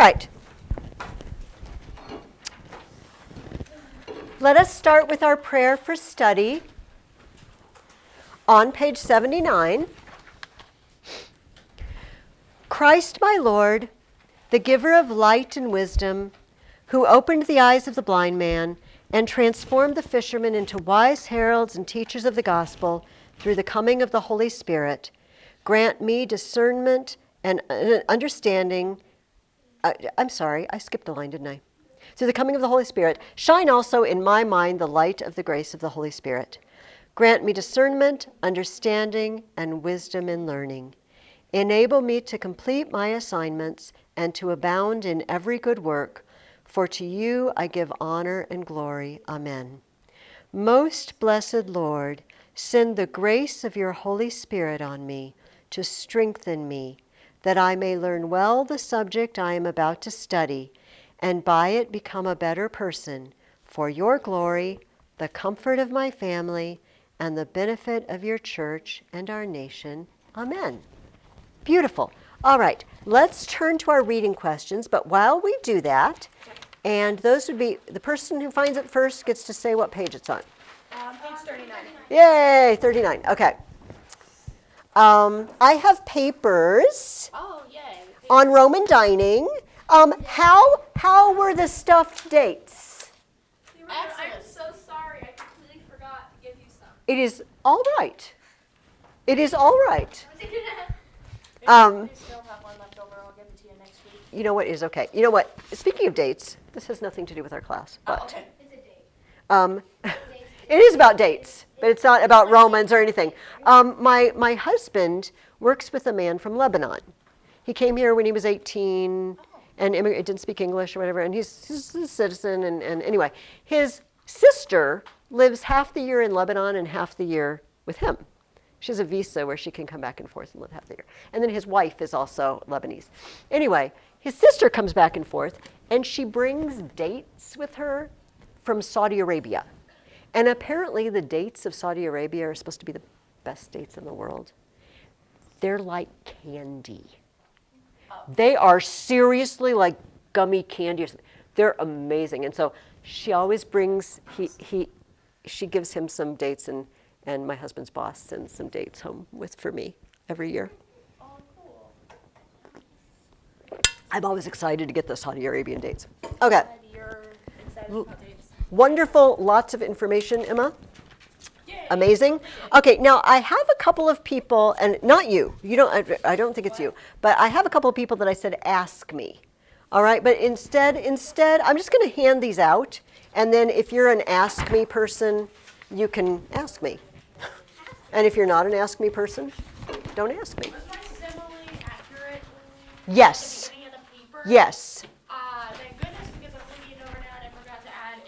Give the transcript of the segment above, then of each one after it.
right. Let us start with our prayer for study on page 79. Christ, my Lord, the giver of light and wisdom, who opened the eyes of the blind man and transformed the fishermen into wise heralds and teachers of the gospel through the coming of the Holy Spirit, grant me discernment and understanding. I'm sorry, I skipped a line, didn't I? Through the coming of the Holy Spirit, shine also in my mind the light of the grace of the Holy Spirit. Grant me discernment, understanding, and wisdom in learning. Enable me to complete my assignments and to abound in every good work, for to you I give honor and glory. Amen. Most blessed Lord, send the grace of your Holy Spirit on me to strengthen me, that I may learn well the subject I am about to study, and by it become a better person, for your glory, the comfort of my family, and the benefit of your church and our nation. Amen. Beautiful. All right, let's turn to our reading questions, but while we do that, and those would be, the person who finds it first gets to say what page it's on. Page 39. Yay, 39, okay. I have papers on Roman dining. How were the stuffed dates? I'm so sorry. I completely forgot to give you some. It is all right. It is all right. I still have one left over. I'll give it to you next week. You know what is okay. You know what? Speaking of dates, this has nothing to do with our class, but Okay. It's a date. it is about dates, but it's not about Romans or anything. My husband works with a man from Lebanon. He came here when he was 18 and didn't speak English or whatever, and he's a citizen. And anyway, his sister lives half the year in Lebanon and half the year with him. She has a visa where she can come back and forth and live half the year. And then his wife is also Lebanese. Anyway, his sister comes back and forth, and she brings dates with her from Saudi Arabia. And apparently the dates of Saudi Arabia are supposed to be the best dates in the world. They're like candy. They are seriously like gummy candy. They're amazing. And so she always brings, she gives him some dates, and my husband's boss sends some dates home for me every year. Oh, cool. I'm always excited to get the Saudi Arabian dates. Okay. You're excited about dates. Wonderful, lots of information, Emma. Yay. Amazing. Okay, now I have a couple of people, and not you. You don't. I don't think it's you. But I have a couple of people that I said ask me. All right. But instead, I'm just going to hand these out, and then if you're an ask me person, you can ask me. And if you're not an ask me person, don't ask me. Was my simile accurate? Yes. At the beginning of the paper? Yes. Thank goodness, because I'm looking it over now and I forgot to add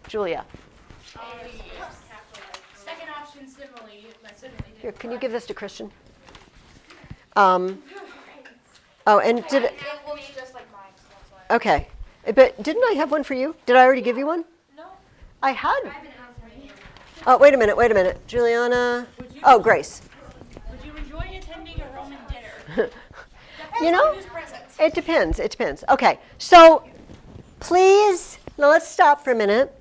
Julia. second option simile. My simile didn't Here, can you work. give this to Christian? Oh, and did it? It looks just like mine, so that's why. Okay. But didn't I have one for you? Did I already give you one? No. I had. I haven't asked me. Oh, wait a minute. Juliana. Oh, Grace. Would you enjoy attending a Roman dinner? You know, Whose presents? it depends. Okay, so please, now let's stop for a minute.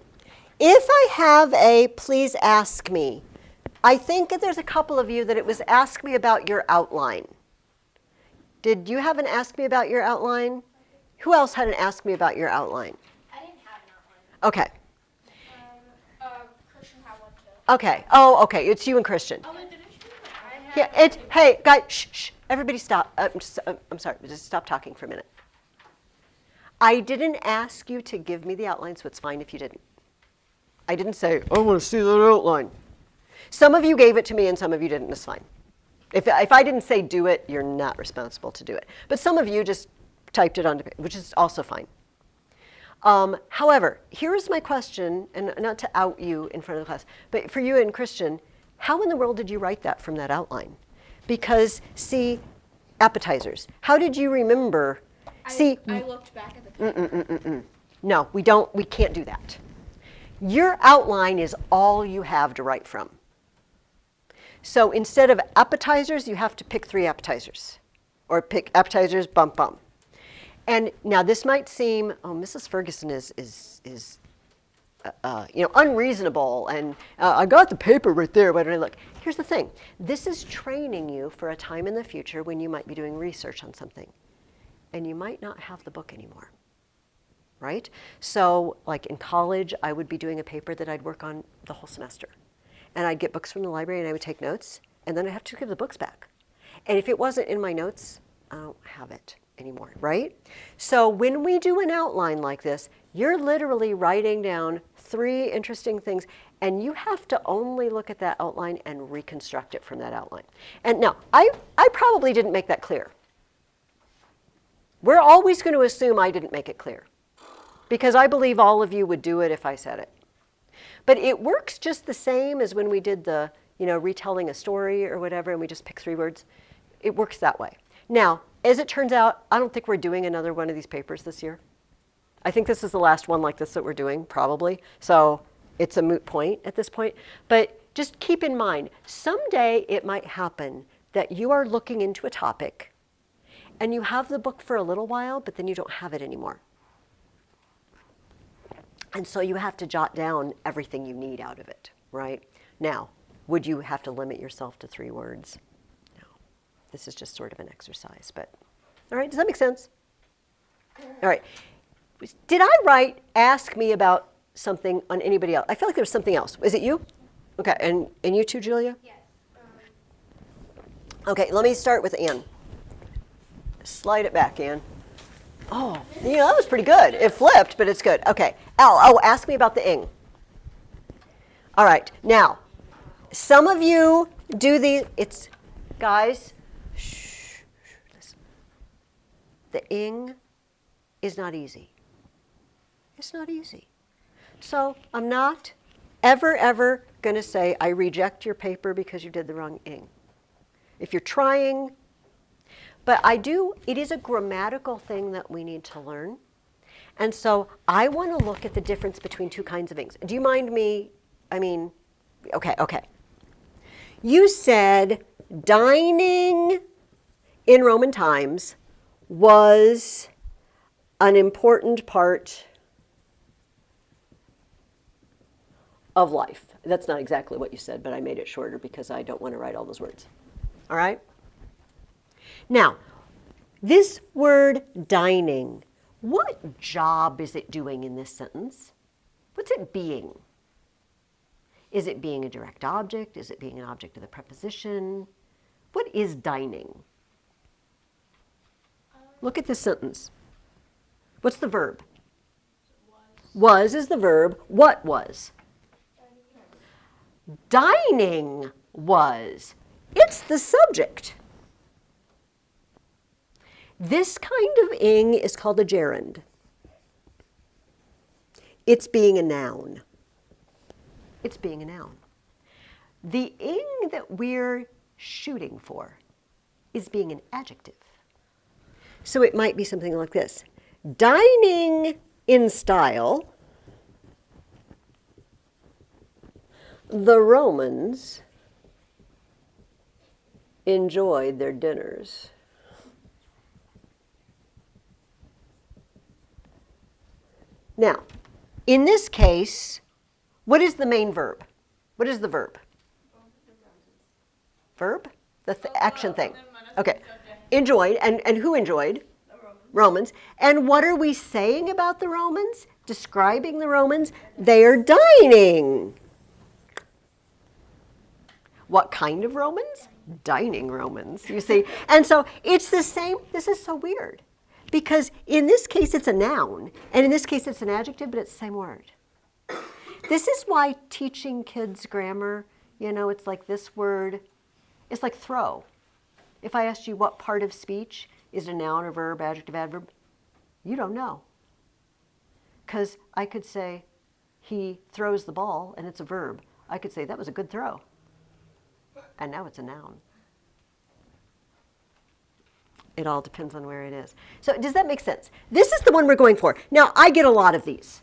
If I have a please ask me, I think that there's a couple of you that it was ask me about your outline. Did you have an ask me about your outline? Who else had an ask me about your outline? I didn't have an outline. Okay. Christian had one too. Okay. Oh, okay. It's you and Christian. Oh, didn't you? Yeah. Hey, guys. Shh. Everybody, stop. I'm sorry. Just stop talking for a minute. I didn't ask you to give me the outline, so it's fine if you didn't. I didn't say I want to see that outline. Some of you gave it to me, and some of you didn't. It's fine. If I didn't say do it, you're not responsible to do it. But some of you just typed it onto, which is also fine. However, here is my question, and not to out you in front of the class, but for you and Christian, how in the world did you write that from that outline? Because, see, appetizers. How did you remember? I looked back at the paper. No, we can't do that. Your outline is all you have to write from. So instead of appetizers, you have to pick 3 appetizers. Or pick appetizers, bump. And now this might seem, oh, Mrs. Ferguson is unreasonable, and I got the paper right there. Why don't I look? Here's the thing. This is training you for a time in the future when you might be doing research on something, and you might not have the book anymore, right? So like in college, I would be doing a paper that I'd work on the whole semester. And I'd get books from the library, and I would take notes, and then I'd have to give the books back. And if it wasn't in my notes, I don't have it anymore, right? So when we do an outline like this, you're literally writing down 3 interesting things, and you have to only look at that outline and reconstruct it from that outline. And now, I probably didn't make that clear. We're always going to assume I didn't make it clear, because I believe all of you would do it if I said it. But it works just the same as when we did the, retelling a story or whatever, and we just pick 3 words. It works that way. Now, as it turns out, I don't think we're doing another one of these papers this year. I think this is the last one like this that we're doing, probably. So it's a moot point at this point. But just keep in mind, someday it might happen that you are looking into a topic and you have the book for a little while, but then you don't have it anymore. And so you have to jot down everything you need out of it, right? Now, would you have to limit yourself to 3 words? No. This is just sort of an exercise, but all right, does that make sense? All right. Did I write ask me about something on anybody else? I feel like there was something else. Is it you? Okay, and you too, Julia? Yes. Okay, let me start with Anne. Slide it back, Anne. Oh, that was pretty good. It flipped, but it's good. Okay. Ask me about the ing. All right. Now, some of you do guys, shh, listen. The ing is not easy. It's not easy. So I'm not ever going to say, I reject your paper because you did the wrong ing. If you're trying, but it is a grammatical thing that we need to learn. And so I want to look at the difference between 2 kinds of ings. Do you mind me, okay. You said dining in Roman times was an important part of life. That's not exactly what you said, but I made it shorter because I don't want to write all those words. All right? Now, this word dining, what job is it doing in this sentence? What's it being? Is it being a direct object? Is it being an object of the preposition? What is dining? Look at this sentence. What's the verb? Was is the verb. What was? Dining was. It's the subject. This kind of ing is called a gerund. It's being a noun. It's being a noun. The ing that we're shooting for is being an adjective. So it might be something like this. Dining in style, the Romans enjoyed their dinners. Now, in this case, what is the main verb? What is the verb? Verb? The action thing. Okay. Enjoyed. And who enjoyed? The Romans. Romans. And what are we saying about the Romans? Describing the Romans? They are dining. What kind of Romans? Dining Romans, you see. And so it's the same. This is so weird. Because in this case, it's a noun. And in this case, it's an adjective, but it's the same word. This is why teaching kids grammar, it's like this word, it's like throw. If I asked you what part of speech is a noun or verb, adjective, adverb, you don't know. Because I could say, he throws the ball, and it's a verb. I could say, that was a good throw. And now it's a noun. It all depends on where it is. So does that make sense? This is the one we're going for. Now, I get a lot of these.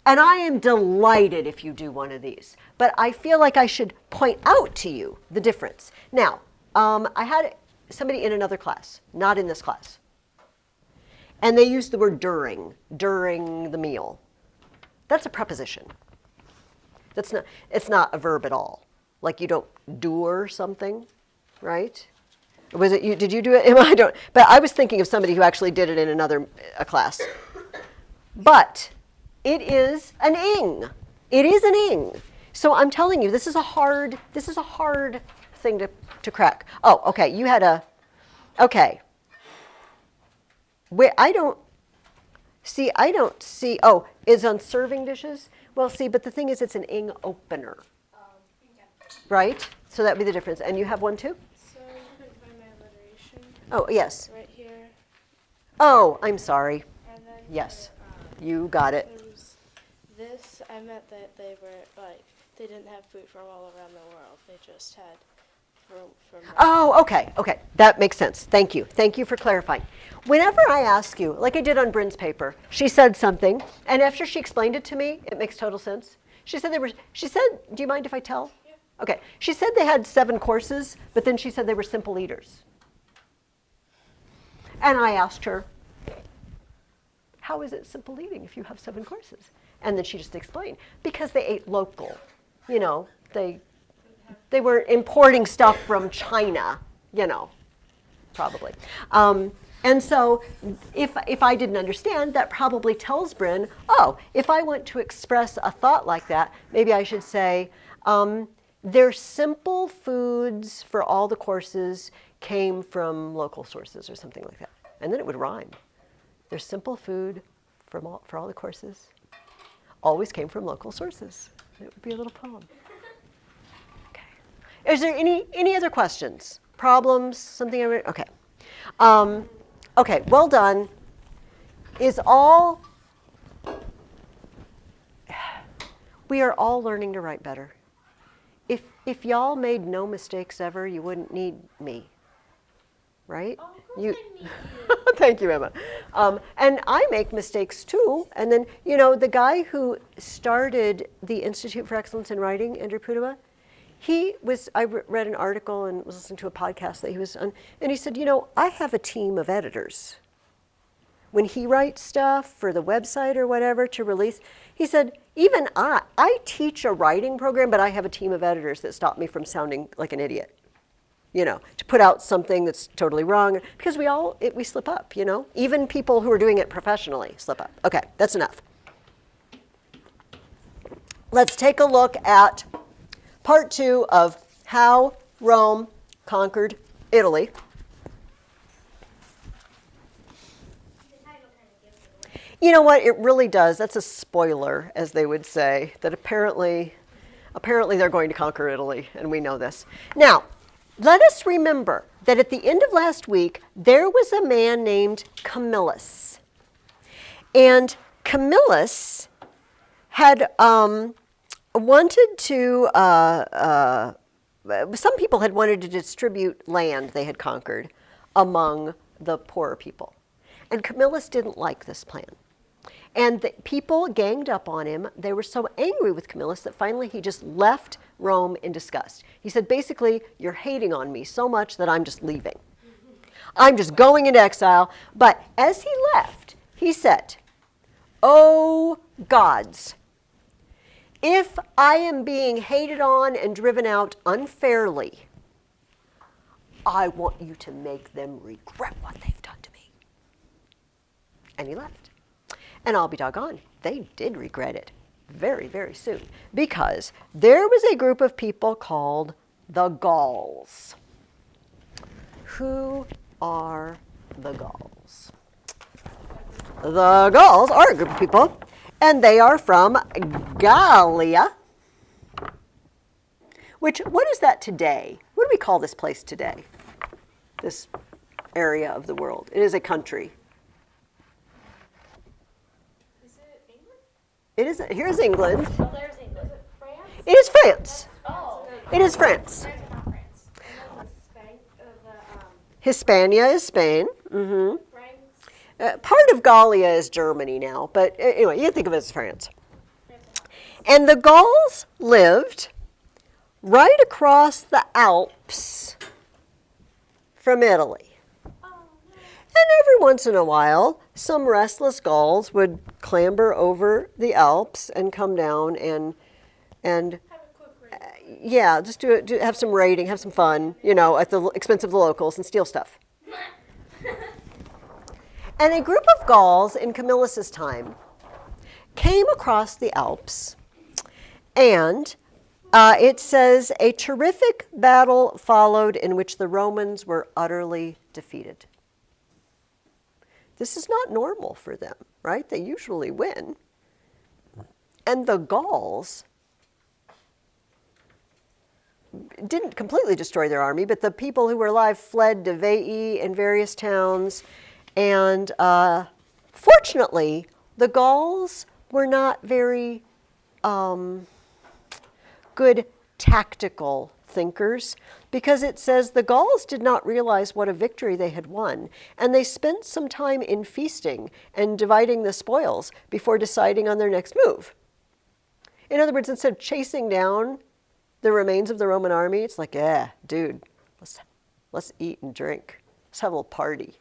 And I am delighted if you do one of these. But I feel like I should point out to you the difference. Now, I had somebody in another class, not in this class. And they use the word during the meal. That's a preposition. It's not a verb at all. Like you don't do something, right? Was it you? Did you do it? I don't. But I was thinking of somebody who actually did it in another class. But it is an ing. It is an ing. So I'm telling you, this is a hard thing to crack. Oh, okay. You had a. Okay. Where I don't see. Oh, is on serving dishes. Well, see, but the thing is, it's an ing opener, right? So that would be the difference. And you have one too? So you couldn't find my alliteration Oh, yes. right here. Oh, I'm sorry. And then Yes, here, you got it. there was this. I meant that they were like they didn't have food from all around the world. They just had from. Oh, okay. That makes sense. Thank you. Thank you for clarifying. Whenever I ask you, like I did on Bryn's paper, she said something, and after she explained it to me, it makes total sense. She said, do you mind if I tell? Yeah. Okay. She said they had 7 courses, but then she said they were simple eaters. And I asked her, how is it simple eating if you have 7 courses? And then she just explained, because they ate local. You know, they were importing stuff from China, you know, probably. And so if I didn't understand, that probably tells Bryn, oh, if I want to express a thought like that, maybe I should say, their simple foods for all the courses came from local sources or something like that. And then it would rhyme. Their simple food for all the courses always came from local sources. It would be a little poem. Okay. Is there any other questions? Problems? Something? Okay. Okay, well done. We are all learning to write better. If y'all made no mistakes ever, you wouldn't need me, right? Oh, of course I need you. Thank you, Emma. And I make mistakes too. And then, you know, the guy who started the Institute for Excellence in Writing, Andrew Pudua, I read an article and was listening to a podcast that he was on, and he said, you know, I have a team of editors. When he writes stuff for the website or whatever to release, he said, even I teach a writing program, but I have a team of editors that stop me from sounding like an idiot. You know, to put out something that's totally wrong, because we slip up, you know? Even people who are doing it professionally slip up. Okay, that's enough. Let's take a look at part 2 of how Rome conquered Italy. You know what? It really does. That's a spoiler, as they would say, that apparently they're going to conquer Italy, and we know this. Now, let us remember that at the end of last week, there was a man named Camillus. And Camillus had wanted to, some people had wanted to distribute land they had conquered among the poorer people. And Camillus didn't like this plan. And the people ganged up on him. They were so angry with Camillus that finally he just left Rome in disgust. He said, basically, you're hating on me so much that I'm just leaving. I'm just going into exile. But as he left, he said, "Oh gods, if I am being hated on and driven out unfairly, I want you to make them regret what they've done to me." And he left. And I'll be doggone, they did regret it very, very soon, because there was a group of people called the Gauls. Who are the Gauls? The Gauls are a group of people, and they are from Gallia, what is that today? What do we call this place today? This area of the world. It is a country. It is. Here's England. Oh, there's England. Is it France? It is France. Oh. It is France. France is not France. Hispania is Spain. Mm-hmm. France. Part of Gallia is Germany now, but anyway, you think of it as France. And the Gauls lived right across the Alps from Italy. Oh, no. And every once in a while, some restless gulls would clamber over the Alps and come down and Have a quick raid. yeah, just have some raiding, have some fun, at the expense of the locals and steal stuff. And a group of Gauls in Camillus' time came across the Alps, and it says a terrific battle followed in which the Romans were utterly defeated. This is not normal for them, right? They usually win. And the Gauls didn't completely destroy their army, but the people who were alive fled to Veii and various towns. And fortunately, the Gauls were not very good tactical thinkers, because it says the Gauls did not realize what a victory they had won, and they spent some time in feasting and dividing the spoils before deciding on their next move. In other words, instead of chasing down the remains of the Roman army, it's like, dude, let's eat and drink. Let's have a little party.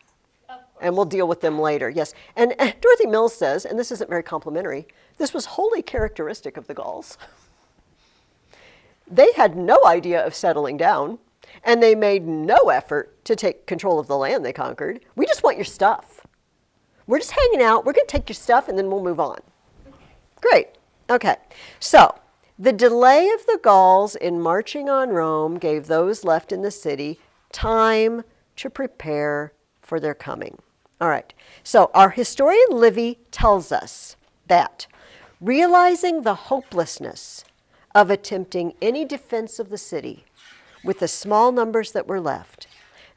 And we'll deal with them later. Yes. And Dorothy Mills says, and this isn't very complimentary, this was wholly characteristic of the Gauls. They had no idea of settling down, and they made no effort to take control of the land they conquered. We just want your stuff. We're just hanging out. We're going to take your stuff, and then we'll move on. Great. Okay. So the delay of the Gauls in marching on Rome gave those left in the city time to prepare for their coming. All right. So our historian Livy tells us that realizing the hopelessness of attempting any defense of the city with the small numbers that were left,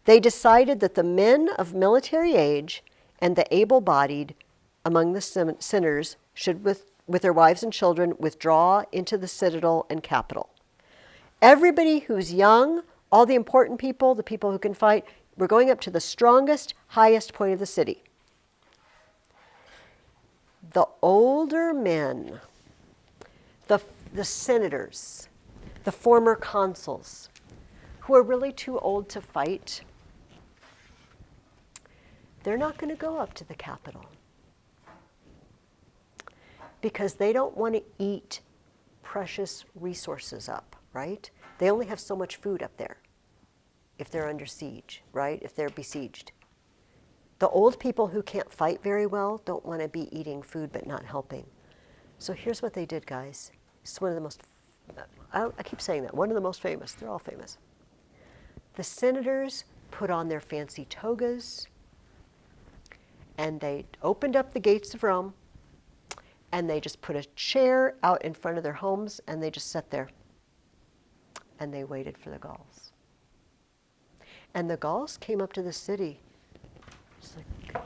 they decided that the men of military age and the able-bodied among the sinners should, with their wives and children, withdraw into the citadel and capital. Everybody who's young, all the important people, the people who can fight, we're going up to the strongest, highest point of the city. The older men, the senators, the former consuls, who are really too old to fight, they're not going to go up to the capital because they don't want to eat precious resources up, right? They only have so much food up there if they're under siege, right? If they're besieged. The old people who can't fight very well don't want to be eating food but not helping. So here's what they did, guys. It's one of the most, I keep saying that, one of the most famous. They're all famous. The senators put on their fancy togas, and they opened up the gates of Rome, and they just put a chair out in front of their homes, and they just sat there, and they waited for the Gauls. And the Gauls came up to the city. It's like,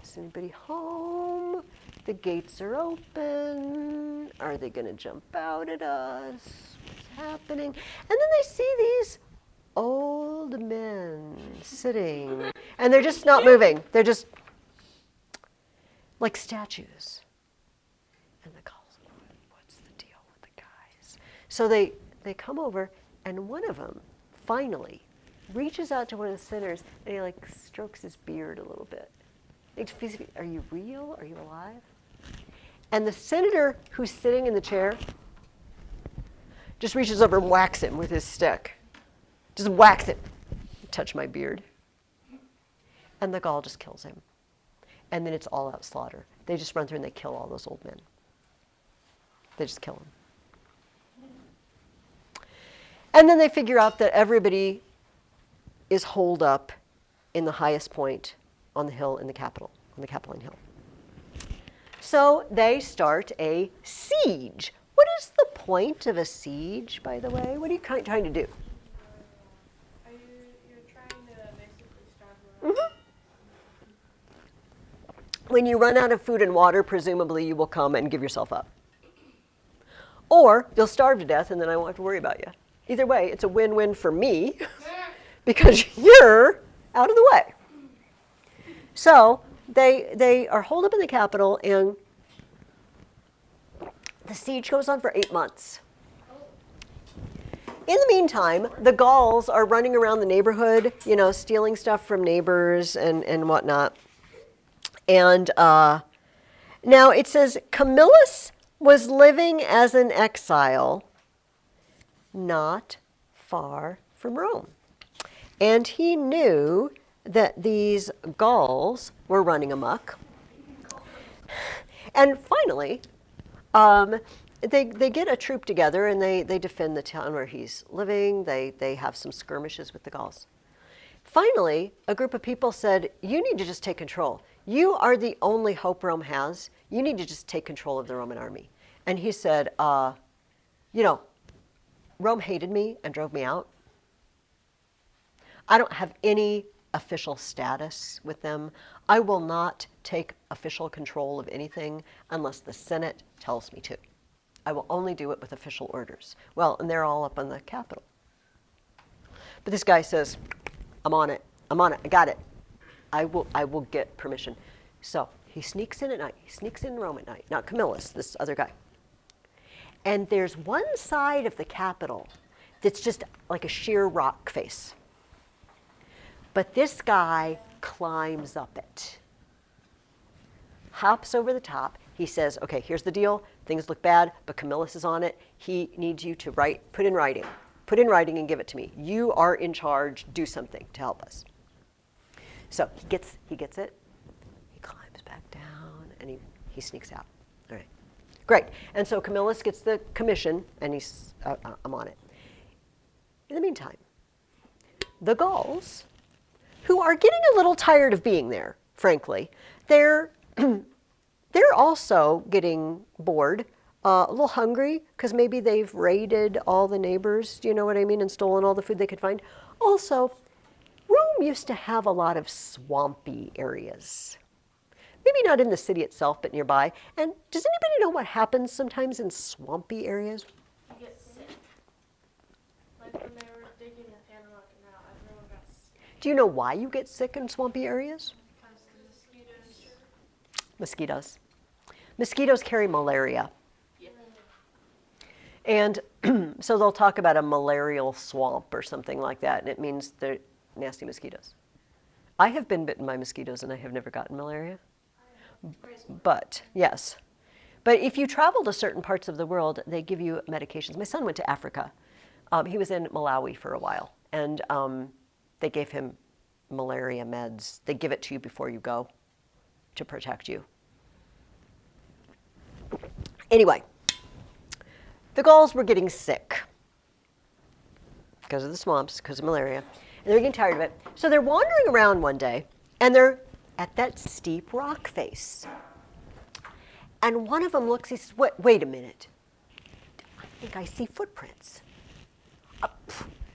is anybody home? The gates are open. Are they going to jump out at us? What's happening? And then they see these old men sitting, and they're just not moving. They're just like statues. And the Gauls, what's the deal with the guys? So they come over, and one of them finally reaches out to one of the sinners, and he like strokes his beard a little bit. Are you real? Are you alive? And the senator who's sitting in the chair just reaches over and whacks him with his stick. Just whacks him. Touch my beard. And the Gaul just kills him. And then it's all out slaughter. They just run through and they kill all those old men. They just kill them. And then they figure out that everybody is holed up in the highest point on the hill in the capital, on the Capitoline Hill. So they start a siege. What is the point of a siege, by the way? What are you trying to do? You're trying to basically starve them out. When you run out of food and water, presumably you will come and give yourself up. Or you'll starve to death and then I won't have to worry about you. Either way, it's a win-win for me because you're out of the way. So they are holed up in the capital, and the siege goes on for 8 months. In the meantime, the Gauls are running around the neighborhood, stealing stuff from neighbors and whatnot. And now it says Camillus was living as an exile not far from Rome. And he knew that these Gauls were running amok. And finally, they get a troop together and they defend the town where he's living. They have some skirmishes with the Gauls. Finally, a group of people said, you need to just take control. You are the only hope Rome has. You need to just take control of the Roman army. And he said, Rome hated me and drove me out. I don't have any official status with them. I will not take official control of anything unless the Senate tells me to. I will only do it with official orders. Well, and they're all up on the Capitol. But this guy says, I'm on it, I got it. I will get permission. So he sneaks in at night. He sneaks in Rome at night. Not Camillus, this other guy. And there's one side of the Capitol that's just like a sheer rock face. But this guy climbs up it, hops over the top. He says, okay, here's the deal. Things look bad, but Camillus is on it. He needs you to put in writing and give it to me. You are in charge. Do something to help us. So he gets it. He climbs back down and he sneaks out. All right, great. And so Camillus gets the commission and he's, I'm on it. In the meantime, the Gauls, who are getting a little tired of being there, frankly, they're also getting bored, a little hungry, because maybe they've raided all the neighbors, do you know what I mean, and stolen all the food they could find. Also, Rome used to have a lot of swampy areas. Maybe not in the city itself, but nearby. And does anybody know what happens sometimes in swampy areas? You get sick. Like when they were digging the Panama Canal, everyone got sick. Do you know why you get sick in swampy areas? Because the Mosquitoes. Mosquitoes carry malaria. Yeah. And so they'll talk about a malarial swamp or something like that, and it means they're nasty mosquitoes. I have been bitten by mosquitoes and I have never gotten malaria. But, yes. But if you travel to certain parts of the world, they give you medications. My son went to Africa. He was in Malawi for a while, and they gave him malaria meds. They give it to you before you go to protect you. Anyway, the Gauls were getting sick because of the swamps, because of malaria, and they're getting tired of it. So they're wandering around one day, and they're at that steep rock face. And one of them looks, he says, wait a minute. I think I see footprints.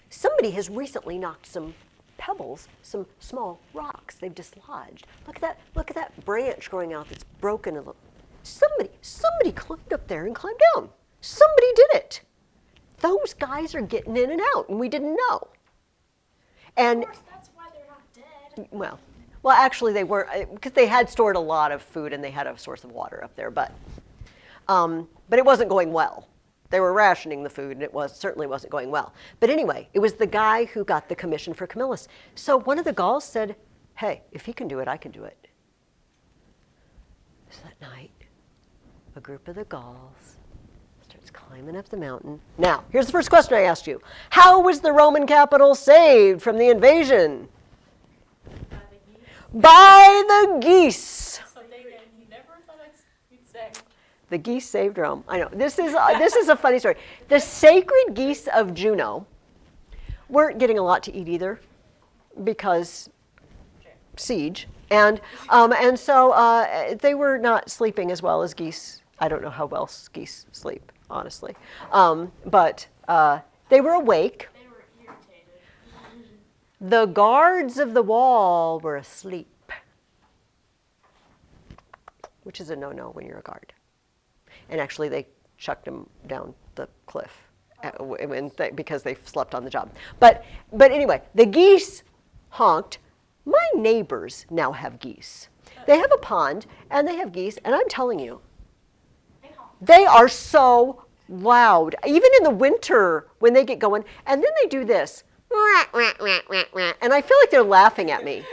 Somebody has recently knocked some pebbles, some small rocks they've dislodged. Look at that branch growing out that's broken a little. Somebody climbed up there and climbed down. Somebody did it. Those guys are getting in and out, and we didn't know. And Of course, that's why they're not dead. well, actually they weren't, because they had stored a lot of food and they had a source of water up there, but it wasn't going well. They were rationing the food, and it certainly wasn't going well. But anyway, it was the guy who got the commission for Camillus. So one of the Gauls said, hey, if he can do it, I can do it. So that night, a group of the Gauls starts climbing up the mountain. Now, here's the first question I asked you. How was the Roman capital saved from the invasion? By the geese. Something you never thought you'd say. The geese saved Rome. I know. This is a funny story. The sacred geese of Juno weren't getting a lot to eat either because siege. And so they were not sleeping as well as geese. I don't know how well geese sleep, honestly. But they were awake. They were irritated. The guards of the wall were asleep, which is a no-no when you're a guard. And actually, they chucked them down the cliff because they slept on the job. But anyway, the geese honked. My neighbors now have geese. They have a pond, and they have geese, and I'm telling you, they are so loud, even in the winter when they get going. And then they do this. And I feel like they're laughing at me.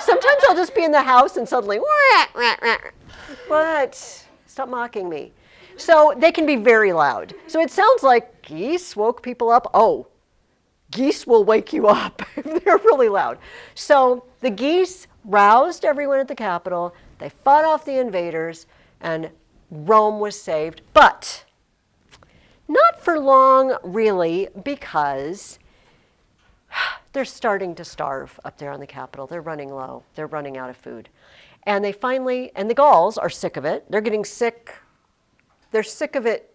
Sometimes I'll just be in the house and suddenly, what? Stop mocking me. So they can be very loud. So it sounds like geese woke people up. Oh, geese will wake you up if they're really loud. So the geese roused everyone at the Capitol. They fought off the invaders, and Rome was saved. But not for long, really, because they're starting to starve up there on the Capitol. They're running low. They're running out of food. And they finally, and the Gauls are sick of it. They're getting sick. They're sick of it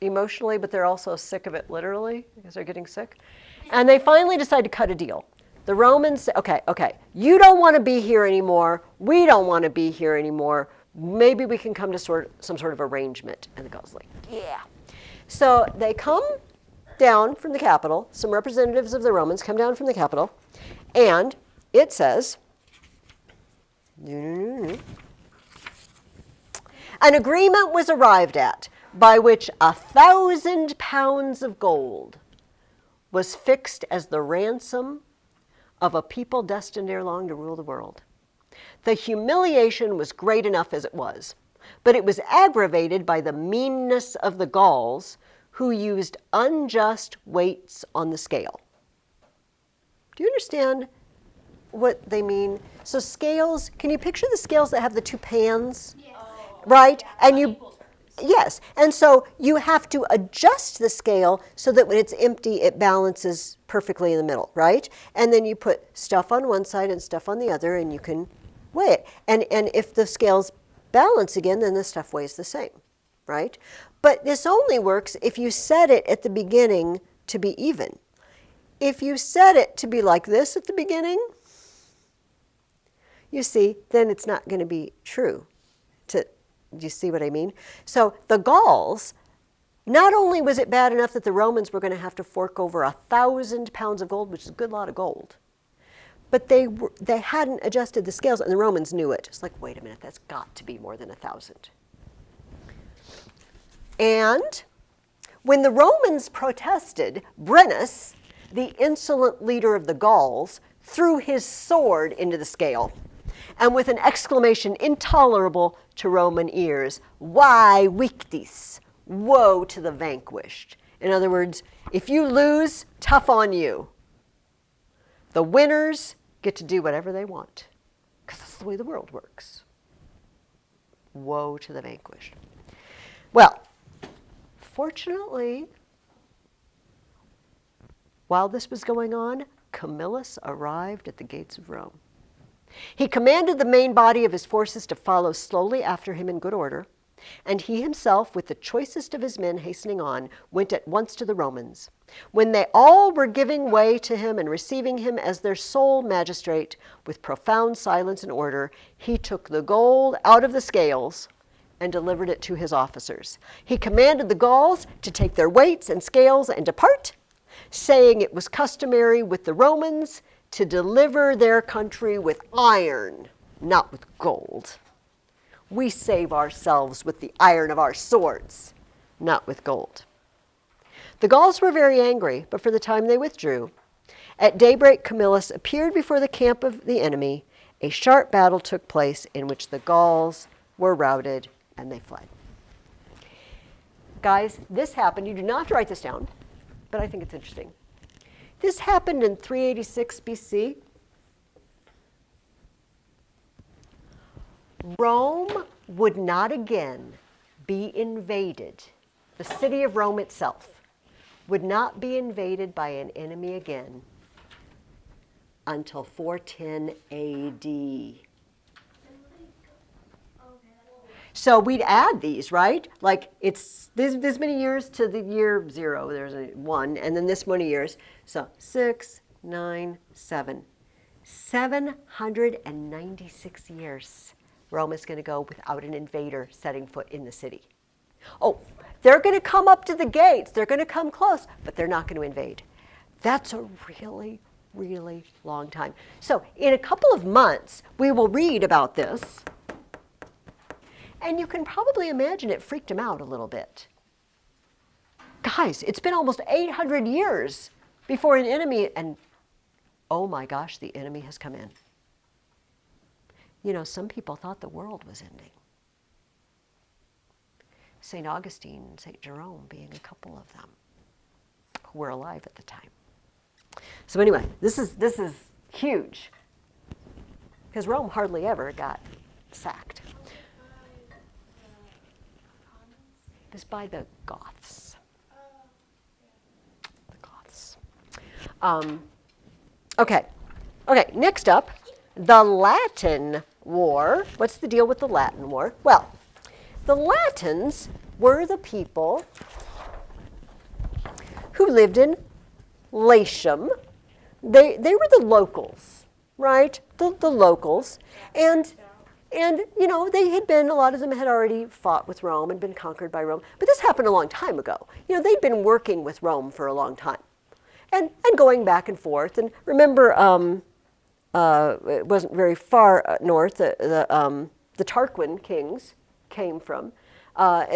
emotionally, but they're also sick of it literally because they're getting sick. And they finally decide to cut a deal. The Romans say, okay, you don't want to be here anymore. We don't want to be here anymore. Maybe we can come to some sort of arrangement. And the Gauls are like, yeah. So they come down from the Capitol. Some representatives of the Romans come down from the Capitol. And it says, an agreement was arrived at by which 1,000 pounds of gold was fixed as the ransom of a people destined ere long to rule the world. The humiliation was great enough as it was, but it was aggravated by the meanness of the Gauls, who used unjust weights on the scale. Do you understand what they mean? So scales, can you picture the scales that have the two pans? Yes. Right? And you, yes. And so you have to adjust the scale so that when it's empty, it balances perfectly in the middle, right? And then you put stuff on one side and stuff on the other, and you can weigh it. And if the scales balance again, then the stuff weighs the same, right? But this only works if you set it at the beginning to be even. If you set it to be like this at the beginning, you see, then it's not going to be true. Do you see what I mean? So the Gauls, not only was it bad enough that the Romans were going to have to fork over 1,000 pounds of gold, which is a good lot of gold, but they hadn't adjusted the scales, and the Romans knew it. It's like, wait a minute, that's got to be more than 1,000. And when the Romans protested, Brennus, the insolent leader of the Gauls, threw his sword into the scale. And with an exclamation intolerable to Roman ears, "Why victis? Woe to the vanquished." In other words, if you lose, tough on you. The winners get to do whatever they want, because that's the way the world works. Woe to the vanquished. Well, fortunately, while this was going on, Camillus arrived at the gates of Rome. He commanded the main body of his forces to follow slowly after him in good order, and he himself, with the choicest of his men hastening on, went at once to the Romans. When they all were giving way to him and receiving him as their sole magistrate, with profound silence and order, he took the gold out of the scales and delivered it to his officers. He commanded the Gauls to take their weights and scales and depart, saying it was customary with the Romans to deliver their country with iron, not with gold. We save ourselves with the iron of our swords, not with gold. The Gauls were very angry, but for the time they withdrew. At daybreak, Camillus appeared before the camp of the enemy. A sharp battle took place in which the Gauls were routed and they fled. Guys, this happened. You do not have to write this down, but I think it's interesting. This happened in 386 BC. Rome would not again be invaded. The city of Rome itself would not be invaded by an enemy again until 410 AD. So we'd add these, right? Like it's this many years to the year 0. There's a 1, and then this many years. So 6, 9, 7. 796 years. Rome is going to go without an invader setting foot in the city. Oh, they're going to come up to the gates. They're going to come close, but they're not going to invade. That's a really, really long time. So in a couple of months, we will read about this. And you can probably imagine it freaked him out a little bit. guys, it's been almost 800 years before an enemy, and oh my gosh, the enemy has come in. You know, some people thought the world was ending. St. Augustine and St. Jerome being a couple of them who were alive at the time. So anyway, this is huge, because Rome hardly ever got sacked. It was by the Goths. The Goths. Okay, next up, the Latin War. What's the deal with the Latin War? Well, the Latins were the people who lived in Latium. They were the locals, right? The locals. And you know, they had been, a lot of them had already fought with Rome and been conquered by Rome. But this happened a long time ago. You know, they'd been working with Rome for a long time. And going back and forth. And remember, it wasn't very far north, the Tarquin kings came from.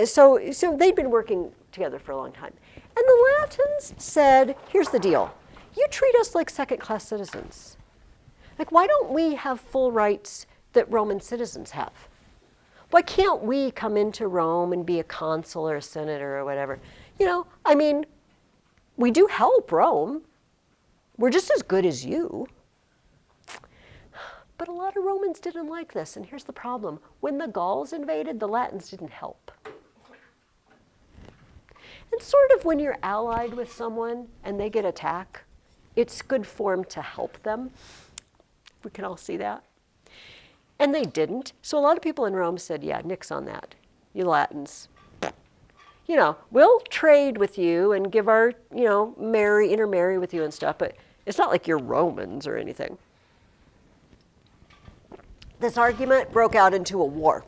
So they'd been working together for a long time. And the Latins said, here's the deal. You treat us like second-class citizens. Like, why don't we have full rights that Roman citizens have? Why can't we come into Rome and be a consul or a senator or whatever? You know, I mean, we do help Rome. We're just as good as you. But a lot of Romans didn't like this, and here's the problem. When the Gauls invaded, the Latins didn't help. And sort of when you're allied with someone and they get attacked, it's good form to help them. We can all see that. And they didn't. So a lot of people in Rome said, yeah, nix on that, you Latins. You know, we'll trade with you and give our, you know, intermarry with you and stuff, but it's not like you're Romans or anything. This argument broke out into a war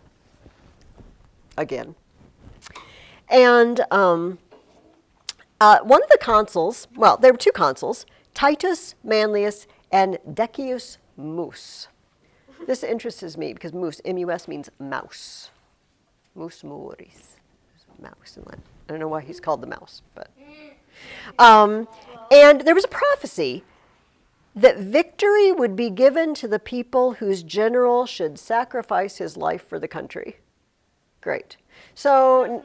again. And one of the consuls, well, there were two consuls, Titus Manlius and Decius Mus. This interests me because mus, M-U-S, means mouse. Mus muris, mouse in Latin. I don't know why he's called the mouse, but. And there was a prophecy that victory would be given to the people whose general should sacrifice his life for the country. Great. So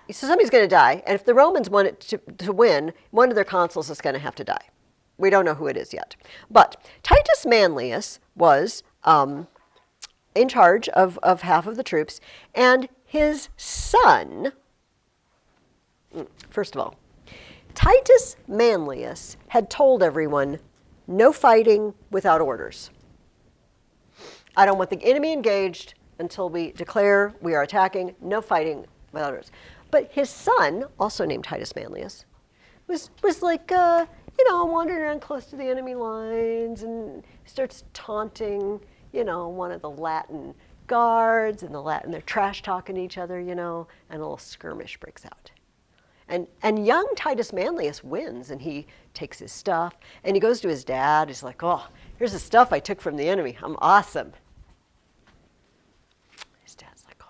somebody's going to die, and if the Romans want it to win, one of their consuls is going to have to die. We don't know who it is yet. But Titus Manlius was in charge of half of the troops, and his son, first of all, Titus Manlius had told everyone, no fighting without orders. I don't want the enemy engaged until we declare we are attacking, no fighting without orders. But his son, also named Titus Manlius, was like, wandering around close to the enemy lines and starts taunting, one of the Latin guards, and they're trash talking each other, and a little skirmish breaks out. And young Titus Manlius wins, and he takes his stuff, and he goes to his dad. He's like, oh, here's the stuff I took from the enemy. I'm awesome. His dad's like, oh,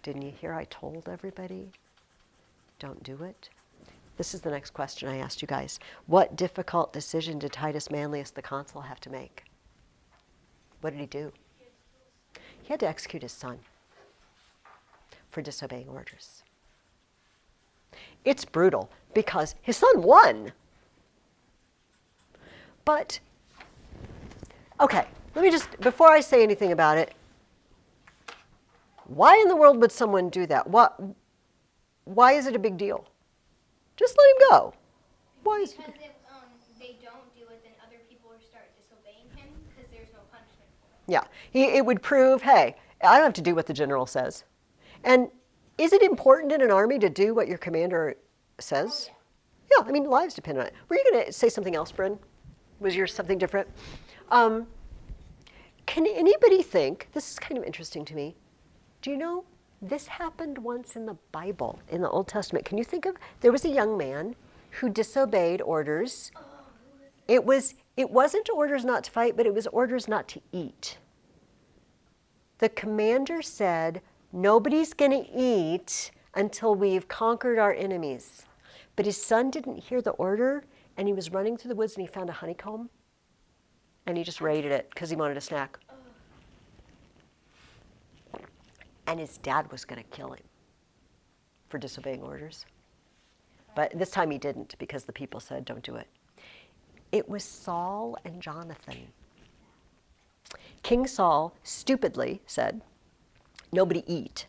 didn't you hear I told everybody? Don't do it. This is the next question I asked you guys. What difficult decision did Titus Manlius, the consul, have to make? What did he do? He had to execute his son for disobeying orders. It's brutal because his son won. But, okay, let me just, before I say anything about it, why in the world would someone do that? Why is it a big deal? Just let him go. Why is because if they don't do it, then other people will start disobeying him because there's no punishment for it. Yeah, it would prove, hey, I don't have to do what the general says. And is it important in an army to do what your commander says? Oh, yeah, I mean, lives depend on it. Were you going to say something else, Bryn? Was yours something different? Can anybody think, this is kind of interesting to me, do you know, this happened once in the Bible, in the Old Testament. Can you think of, there was a young man who disobeyed orders. It wasn't orders not to fight, but it was orders not to eat. The commander said, nobody's going to eat until we've conquered our enemies. But his son didn't hear the order, and he was running through the woods, and he found a honeycomb, and he just raided it because he wanted a snack. And his dad was going to kill him for disobeying orders. But this time he didn't, because the people said, don't do it. It was Saul and Jonathan. King Saul stupidly said, nobody eat.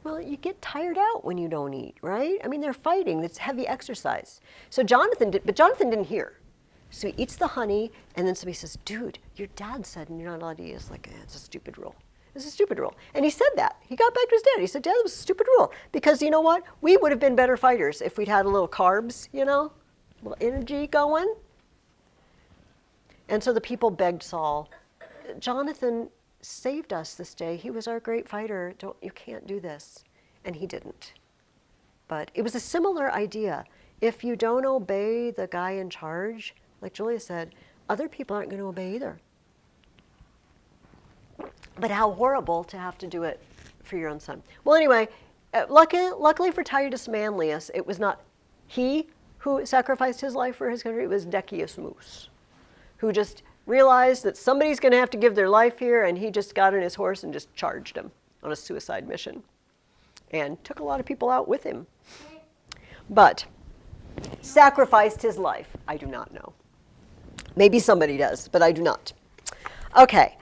Well, you get tired out when you don't eat, right? I mean, they're fighting. It's heavy exercise. So Jonathan didn't hear. So he eats the honey, and then somebody says, dude, your dad said you're not allowed to eat. It's like, it's a stupid rule. It's a stupid rule. And he said that. He got back to his dad. He said, Dad, that was a stupid rule. Because you know what? We would have been better fighters if we'd had a little carbs, a little energy going. And so the people begged Saul, Jonathan saved us this day. He was our great fighter. You can't do this. And he didn't. But it was a similar idea. If you don't obey the guy in charge, like Julia said, other people aren't going to obey either. But how horrible to have to do it for your own son. Well, anyway, luckily for Titus Manlius, it was not he who sacrificed his life for his country. It was Decius Mus, who just realized that somebody's going to have to give their life here, and he just got on his horse and just charged him on a suicide mission and took a lot of people out with him. But sacrificed his life, I do not know. Maybe somebody does, but I do not. Okay,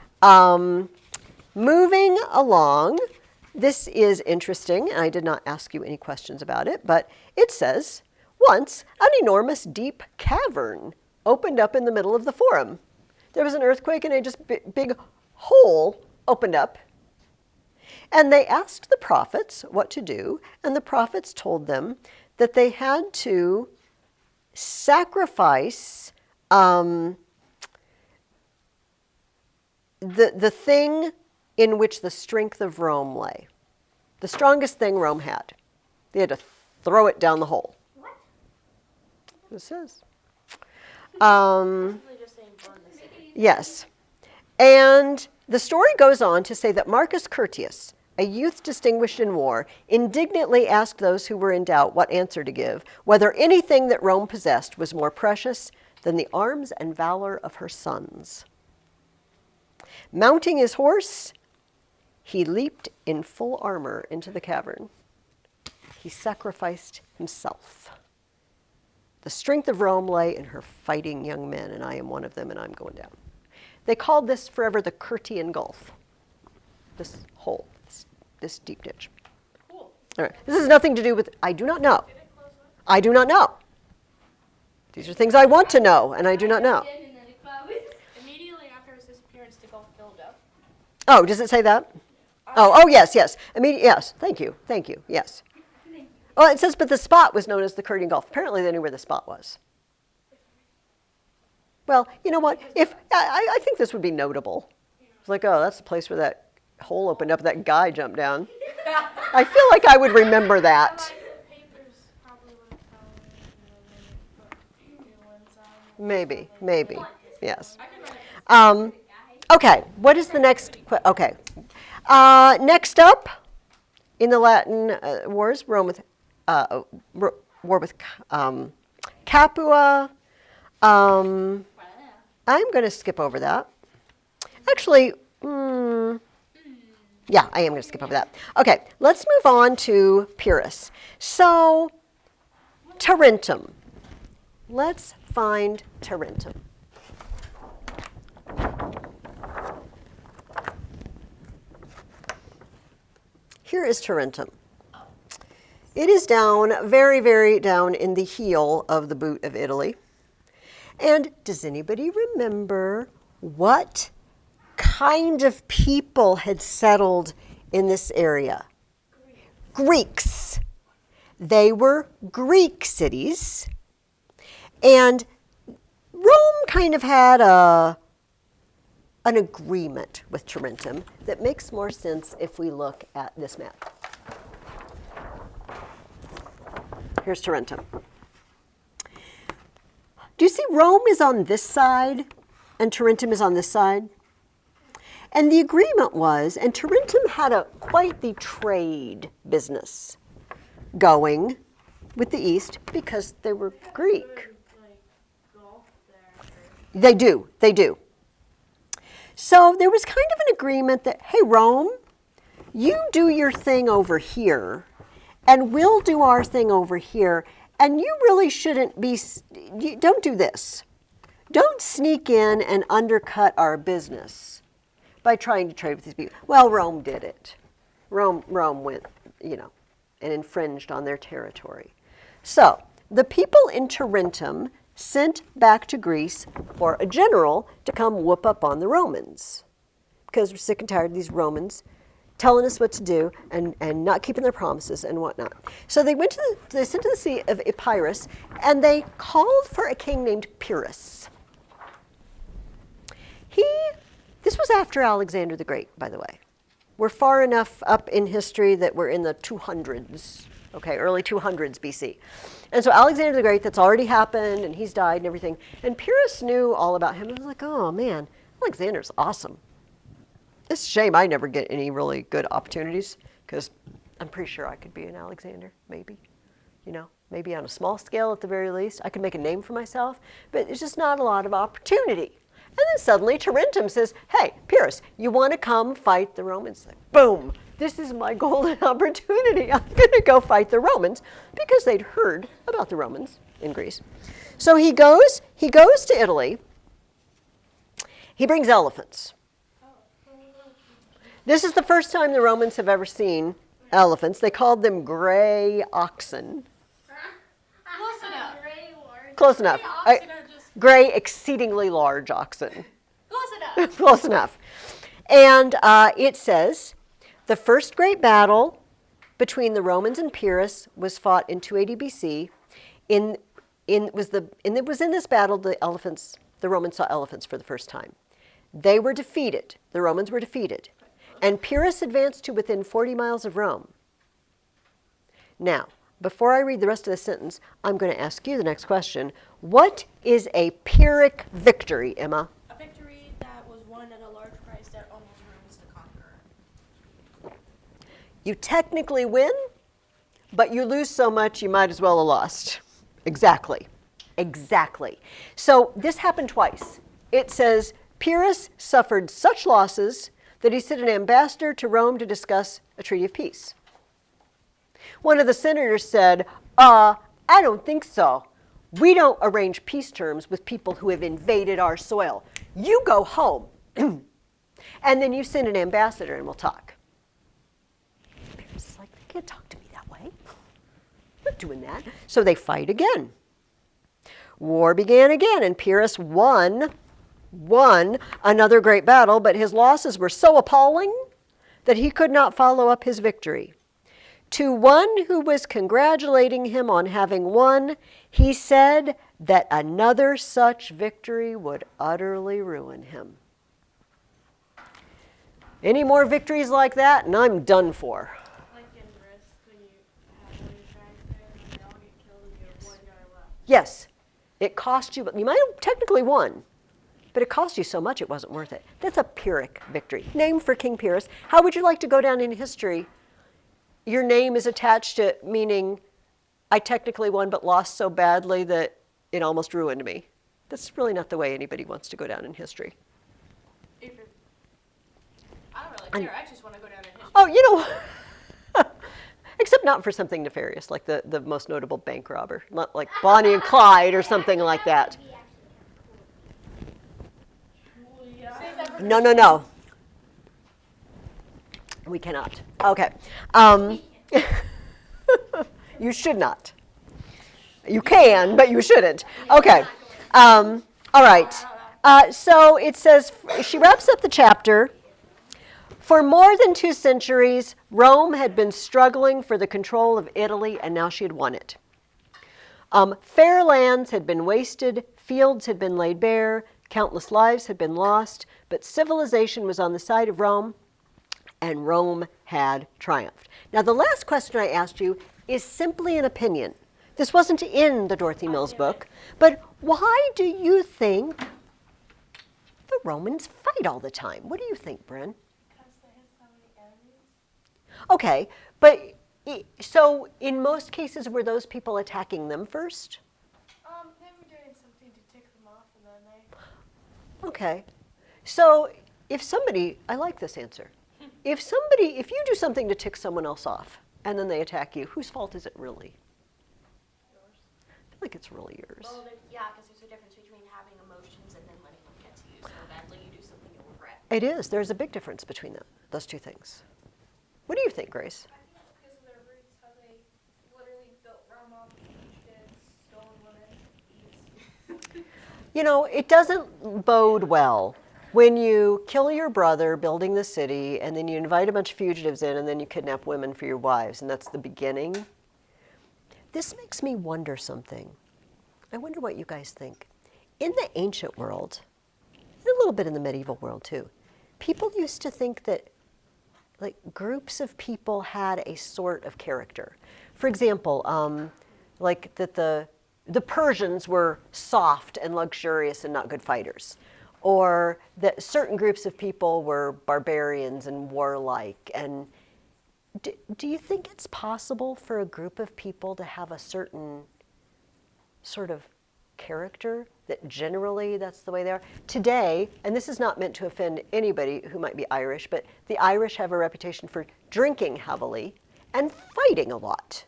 moving along. This is interesting, and I did not ask you any questions about it, but it says, once an enormous deep cavern opened up in the middle of the forum. There was an earthquake, and a just big hole opened up. And they asked the prophets what to do, and the prophets told them that they had to sacrifice the thing in which the strength of Rome lay. The strongest thing Rome had. They had to throw it down the hole. What? It says. Just saying burn the city. Yes. And the story goes on to say that Marcus Curtius, a youth distinguished in war, indignantly asked those who were in doubt what answer to give, whether anything that Rome possessed was more precious than the arms and valor of her sons. Mounting his horse, he leaped in full armor into the cavern. He sacrificed himself. The strength of Rome lay in her fighting young men, and I am one of them, and I'm going down. They called this forever the Curtian Gulf, this hole, this deep ditch. Cool. All right. This has nothing to do with, I do not know. I do not know. These are things I want to know, and I do not know. Immediately after his disappearance, the Gulf filled up. Oh, does it say that? Oh, yes. Yes, thank you, yes. Oh, it says, but the spot was known as the Curtian Gulf. Apparently they knew where the spot was. Well, you know what? I think this would be notable. It's like, oh, that's the place where that hole opened up, that guy jumped down. I feel like I would remember that. Papers probably would have Maybe, yes. Okay, what is the next? Okay, next up in the Latin wars, war with Capua. I'm going to skip over that. Actually, yeah, I am going to skip over that. Okay, let's move on to Pyrrhus. So, Tarentum. Let's find Tarentum. Here is Tarentum. It is down, very, very down in the heel of the boot of Italy. And does anybody remember what kind of people had settled in this area? Greeks. They were Greek cities. And Rome kind of had an agreement with Tarentum that makes more sense if we look at this map. Here's Tarentum. Do you see Rome is on this side and Tarentum is on this side? And the agreement was, and Tarentum had quite the trade business. going with the East because they were Greek. They do. So there was kind of an agreement that, hey, Rome, you do your thing over here, and we'll do our thing over here, and you really shouldn't be, don't do this. Don't sneak in and undercut our business by trying to trade with these people. Well, Rome did it. Rome went, and infringed on their territory. So the people in Tarentum sent back to Greece for a general to come whoop up on the Romans, because we're sick and tired of these Romans telling us what to do and not keeping their promises and whatnot. So they sent to the Sea of Epirus, and they called for a king named Pyrrhus. This was after Alexander the Great, by the way. We're far enough up in history that we're in the 200s, early 200s BC. And so Alexander the Great, that's already happened, and he's died and everything. And Pyrrhus knew all about him. And was like, oh man, Alexander's awesome. It's a shame I never get any really good opportunities, because I'm pretty sure I could be an Alexander, maybe. Maybe on a small scale at the very least. I could make a name for myself, but there's just not a lot of opportunity. And then suddenly Tarentum says, hey, Pyrrhus, you want to come fight the Romans? Like, boom, this is my golden opportunity. I'm going to go fight the Romans, because they'd heard about the Romans in Greece. So he goes to Italy. He brings elephants. This is the first time the Romans have ever seen elephants. They called them gray oxen. Close enough. Gray, exceedingly large oxen. Close enough. Close enough. And it says, the first great battle between the Romans and Pyrrhus was fought in 280 BC. It was in this battle the Romans saw elephants for the first time. They were defeated. The Romans were defeated. And Pyrrhus advanced to within 40 miles of Rome. Now, before I read the rest of the sentence, I'm going to ask you the next question. What is a Pyrrhic victory, Emma? A victory that was won at a large price that almost ruins the conqueror. You technically win, but you lose so much you might as well have lost. Exactly. So this happened twice. It says, Pyrrhus suffered such losses that he sent an ambassador to Rome to discuss a treaty of peace. One of the senators said, I don't think so. We don't arrange peace terms with people who have invaded our soil. You go home, and then you send an ambassador and we'll talk. Pyrrhus is like, they can't talk to me that way. I'm not doing that. So they fight again. War began again, and Pyrrhus won another great battle, but his losses were so appalling that he could not follow up his victory. To one who was congratulating him on having won, he said that another such victory would utterly ruin him. Any more victories like that, and I'm done for. Like in Risk, when you have one track there, and they all get killed and you have one guy left. Yes, it cost you, you might have technically won, but it cost you so much it wasn't worth it. That's a Pyrrhic victory. Name for King Pyrrhus. How would you like to go down in history? Your name is attached to meaning I technically won but lost so badly that it almost ruined me. That's really not the way anybody wants to go down in history. I don't really care. I just want to go down in history. Oh, except not for something nefarious like the most notable bank robber, not like Bonnie and Clyde or something like that. No. We cannot. Okay. You should not. You can, but you shouldn't. Okay. All right. So it says, she wraps up the chapter. For more than 2 centuries, Rome had been struggling for the control of Italy, and now she had won it. Fair lands had been wasted, fields had been laid bare, countless lives had been lost, but civilization was on the side of Rome, and Rome had triumphed. Now, the last question I asked you is simply an opinion. This wasn't in the Dorothy Mills book, but why do you think the Romans fight all the time? What do you think, Bryn? Because they have so many enemies. Okay, but So in most cases, were those people attacking them first? They were doing something to tick them off, and then they. Okay. So if somebody, I like this answer. If you do something to tick someone else off and then they attack you, whose fault is it really? Yours. I feel like it's really yours. Well, yeah, because there's a difference between having emotions and then letting them get to you so badly you do something you'll regret. It is. There's a big difference between those two things. What do you think, Grace? I think it's because of their roots, how they literally built Rome off fugitives, stolen women, thieves. You know, it doesn't bode well when you kill your brother building the city and then you invite a bunch of fugitives in and then you kidnap women for your wives, and that's the beginning. This makes me wonder something. I wonder what you guys think. In the ancient world, and a little bit in the medieval world too, people used to think that like groups of people had a sort of character. For example, like that the Persians were soft and luxurious and not good fighters, or that certain groups of people were barbarians and warlike. And do you think it's possible for a group of people to have a certain sort of character, that generally that's the way they are? Today, and this is not meant to offend anybody who might be Irish, but the Irish have a reputation for drinking heavily and fighting a lot.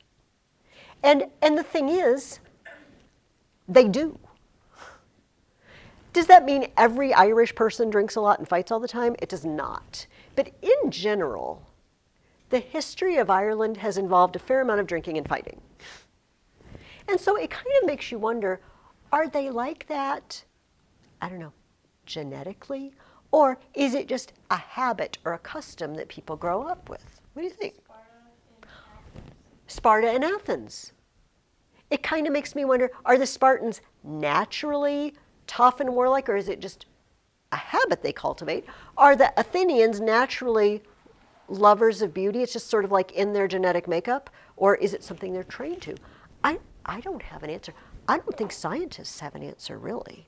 And the thing is, they do. Does that mean every Irish person drinks a lot and fights all the time? It does not. But in general, the history of Ireland has involved a fair amount of drinking and fighting. And so it kind of makes you wonder, are they like that, I don't know, genetically? Or is it just a habit or a custom that people grow up with? What do you think? Sparta and Athens. It kind of makes me wonder, are the Spartans naturally tough and warlike, or is it just a habit they cultivate? Are the Athenians naturally lovers of beauty? It's just sort of like in their genetic makeup, or is it something they're trained to? I don't have an answer. I don't think scientists have an answer, really.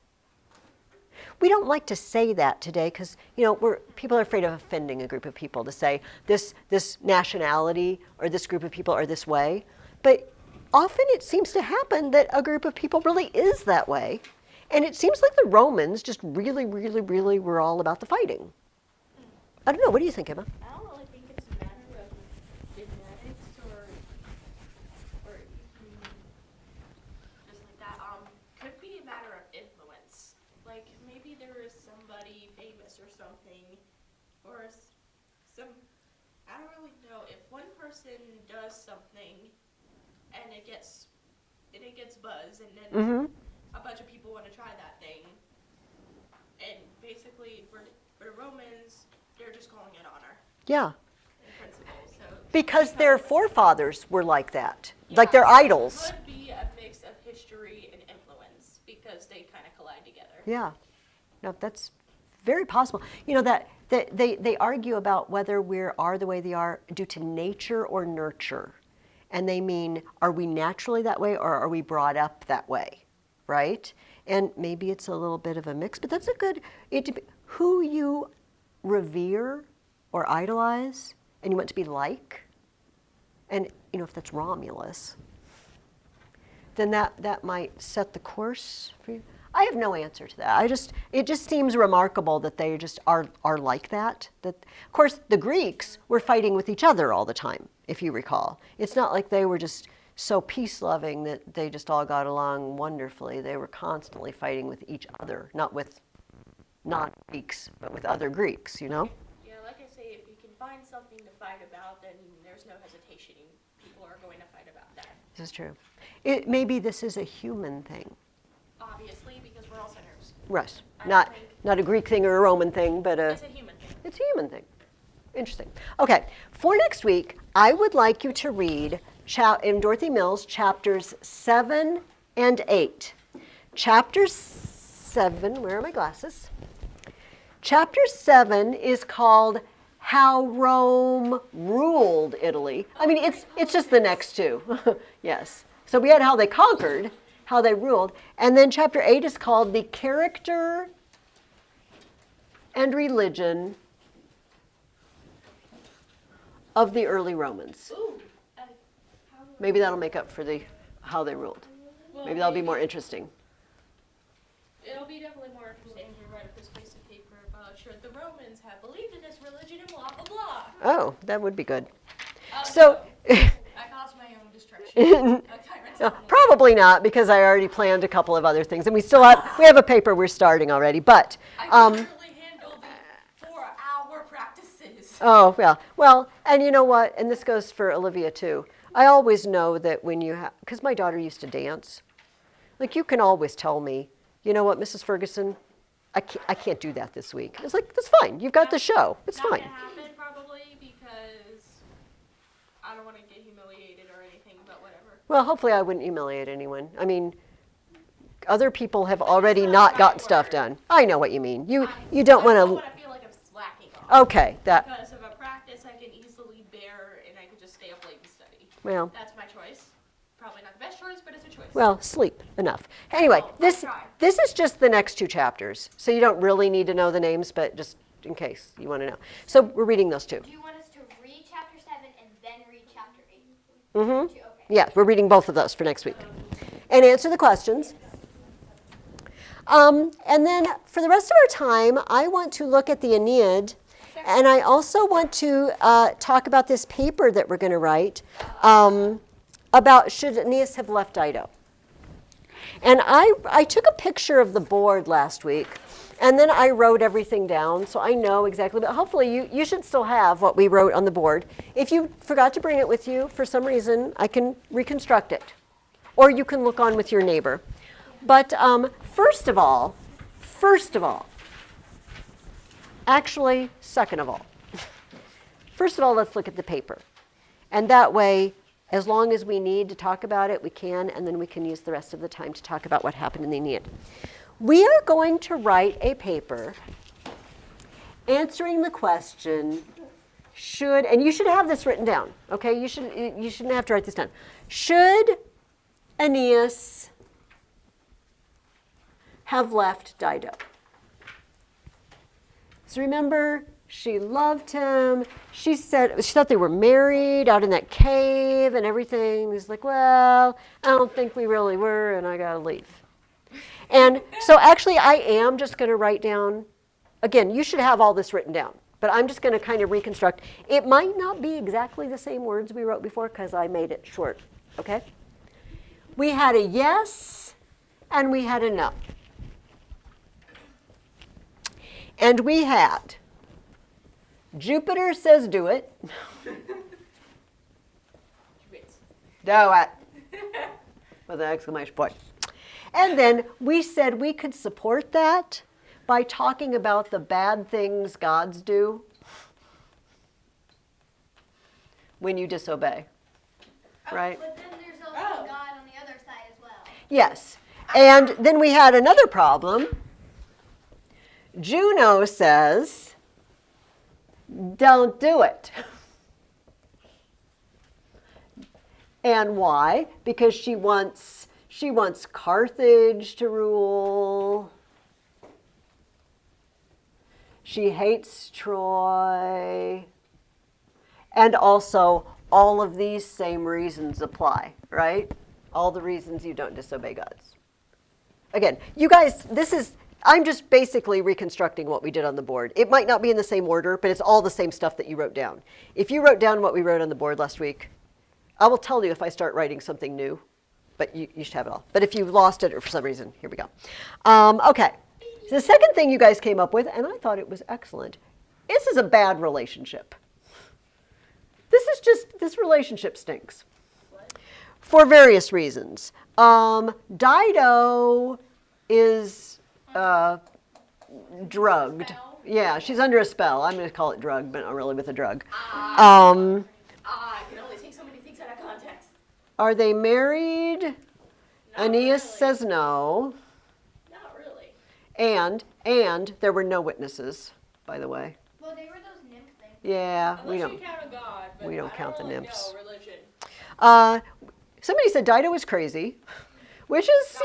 We don't like to say that today because, you know, people are afraid of offending a group of people to say this nationality or this group of people are this way. But often it seems to happen that a group of people really is that way. And it seems like the Romans just really, really, really were all about the fighting. I don't know. What do you think, Emma? I don't really think it's a matter of genetics or just like that. Could be a matter of influence. Like maybe there is somebody famous or something, or some. I don't really know. If one person does something, and it gets buzz, and then a bunch of people want to try that thing, and basically for the Romans, they're just calling it honor. Yeah. In principle, so Because their forefathers were like that, yeah, like their so idols. It could be a mix of history and influence because they kind of collide together. Yeah, no, that's very possible. You know, that they argue about whether we are the way they are due to nature or nurture. And they mean, are we naturally that way or are we brought up that way, right? And maybe it's a little bit of a mix, but that's a good, who you revere or idolize and you want to be like, and you know, if that's Romulus, then that might set the course for you. I have no answer to that. It just seems remarkable that they just are like that. That, of course, the Greeks were fighting with each other all the time, if you recall. It's not like they were just so peace-loving that they just all got along wonderfully. They were constantly fighting with each other, not with non-Greeks, but with other Greeks, you know? Yeah, like I say, if you can find something to fight about, then there's no hesitation. People are going to fight about that. This is true. Maybe this is a human thing. Obviously, because we're all sinners. Right. I don't think- Not a Greek thing or a Roman thing, but It's a human thing. it's a human thing. Interesting. Okay, for next week, I would like you to read in Dorothy Mills chapters 7 and 8. Chapter 7, where are my glasses? Chapter 7 is called How Rome Ruled Italy. I mean, it's just the next two. Yes. So we had how they conquered, how they ruled, and then chapter 8 is called The Character and Religion of the Early Romans. Ooh, Maybe that'll make up for how they ruled. Well, Maybe that'll be more interesting. It'll be definitely more interesting to write up this piece of paper about sure the Romans have believed in this religion and blah blah blah. Oh, that would be good. So So, I caused my own destruction. no, probably not, because I already planned a couple of other things, and we have a paper we're starting already. But I literally handled the 4-hour practices. oh well, and you know what? And this goes for Olivia too. I always know that when you have, because my daughter used to dance, like you can always tell me, you know what, Mrs. Ferguson, I can't do that this week. It's like, that's fine. You've got the show. It's Not fine. gonna happen probably because I don't want to get humiliated or anything, but whatever. Well, hopefully I wouldn't humiliate anyone. I mean, other people have already not gotten stuff done. I know what you mean. You don't I don't want want to feel like I'm slacking off. Okay, that, Because of a practice I can easily bear and I can just stay up late and study. well, That's my choice. Probably not the best choice, but it's a choice. well, sleep enough. Anyway, Well, this I try. this is just the next 2 chapters, so you don't really need to know the names, but just in case you want to know. So we're reading those 2. Do you want us to read chapter 7 and then read chapter 8? Mm-hmm. Okay. Yeah, we're reading both of those for next week. And answer the questions. And then for the rest of our time, I want to look at the Aeneid, and I also want to talk about this paper that we're going to write about should Aeneas have left Dido. And I took a picture of the board last week, and then I wrote everything down, so I know exactly. But hopefully you should still have what we wrote on the board. If you forgot to bring it with you for some reason, I can reconstruct it. Or you can look on with your neighbor. But first of all, actually, second of all, first of all, let's look at the paper. And that way, as long as we need to talk about it, we can, and then we can use the rest of the time to talk about what happened in the Aeneid. We are going to write a paper answering the question, and you should have this written down, okay? You shouldn't have to write this down. Should Aeneas have left Dido? So remember, she loved him. She thought they were married out in that cave and everything. He's like, well, I don't think we really were, and I gotta leave. And so actually I am just gonna write down, again, you should have all this written down, but I'm just gonna kind of reconstruct. It might not be exactly the same words we wrote before because I made it short, okay? We had a yes and we had a no. And we had Jupiter says do it. Do it. With an exclamation point. And then we said we could support that by talking about the bad things gods do when you disobey. Right? But then there's also God on the other side as well. Yes. And then we had another problem. Juno says, don't do it. And why? Because she wants Carthage to rule. She hates Troy. And also, all of these same reasons apply, right? All the reasons you don't disobey gods. Again, you guys, I'm just basically reconstructing what we did on the board. It might not be in the same order, but it's all the same stuff that you wrote down. If you wrote down what we wrote on the board last week, I will tell you if I start writing something new, but you should have it all. But if you lost it or for some reason, here we go. Okay, so the second thing you guys came up with, and I thought it was excellent, this is a bad relationship. This relationship stinks. For various reasons. Dido is drugged. Yeah, she's under a spell. I'm going to call it drug, but not really with a drug. I can only take so many things out of context. Are they married? Not Aeneas really. says no. Not really. And there were no witnesses, by the way. Well, they were those nymph things. Yeah, Unless we don't. you count a god, but we don't I count the really nymphs. know religion. Somebody said Dido was crazy, which is,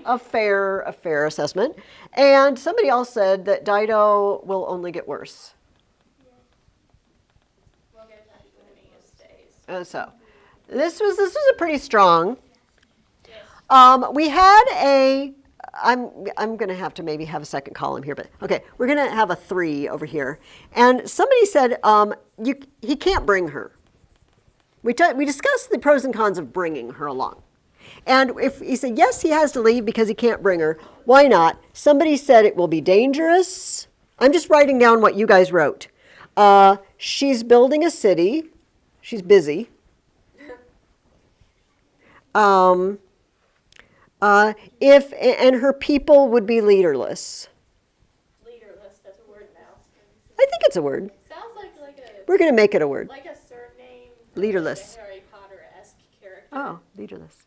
a fair assessment. And somebody else said that Dido will only get worse. We'll get to Aeneas days. This was a pretty strong. Yes. We had a. I'm going to have to maybe have a second column here, but okay, we're going to have a 3 over here. And somebody said he can't bring her. We discussed the pros and cons of bringing her along. And if he said, yes, he has to leave because he can't bring her, why not? Somebody said it will be dangerous. I'm just writing down what you guys wrote. She's building a city. She's busy. And her people would be leaderless. Leaderless, that's a word now. I think it's a word. Sounds like a We're going to make it a word. like a surname. Leaderless. Like a Harry Potter-esque character. Oh, leaderless,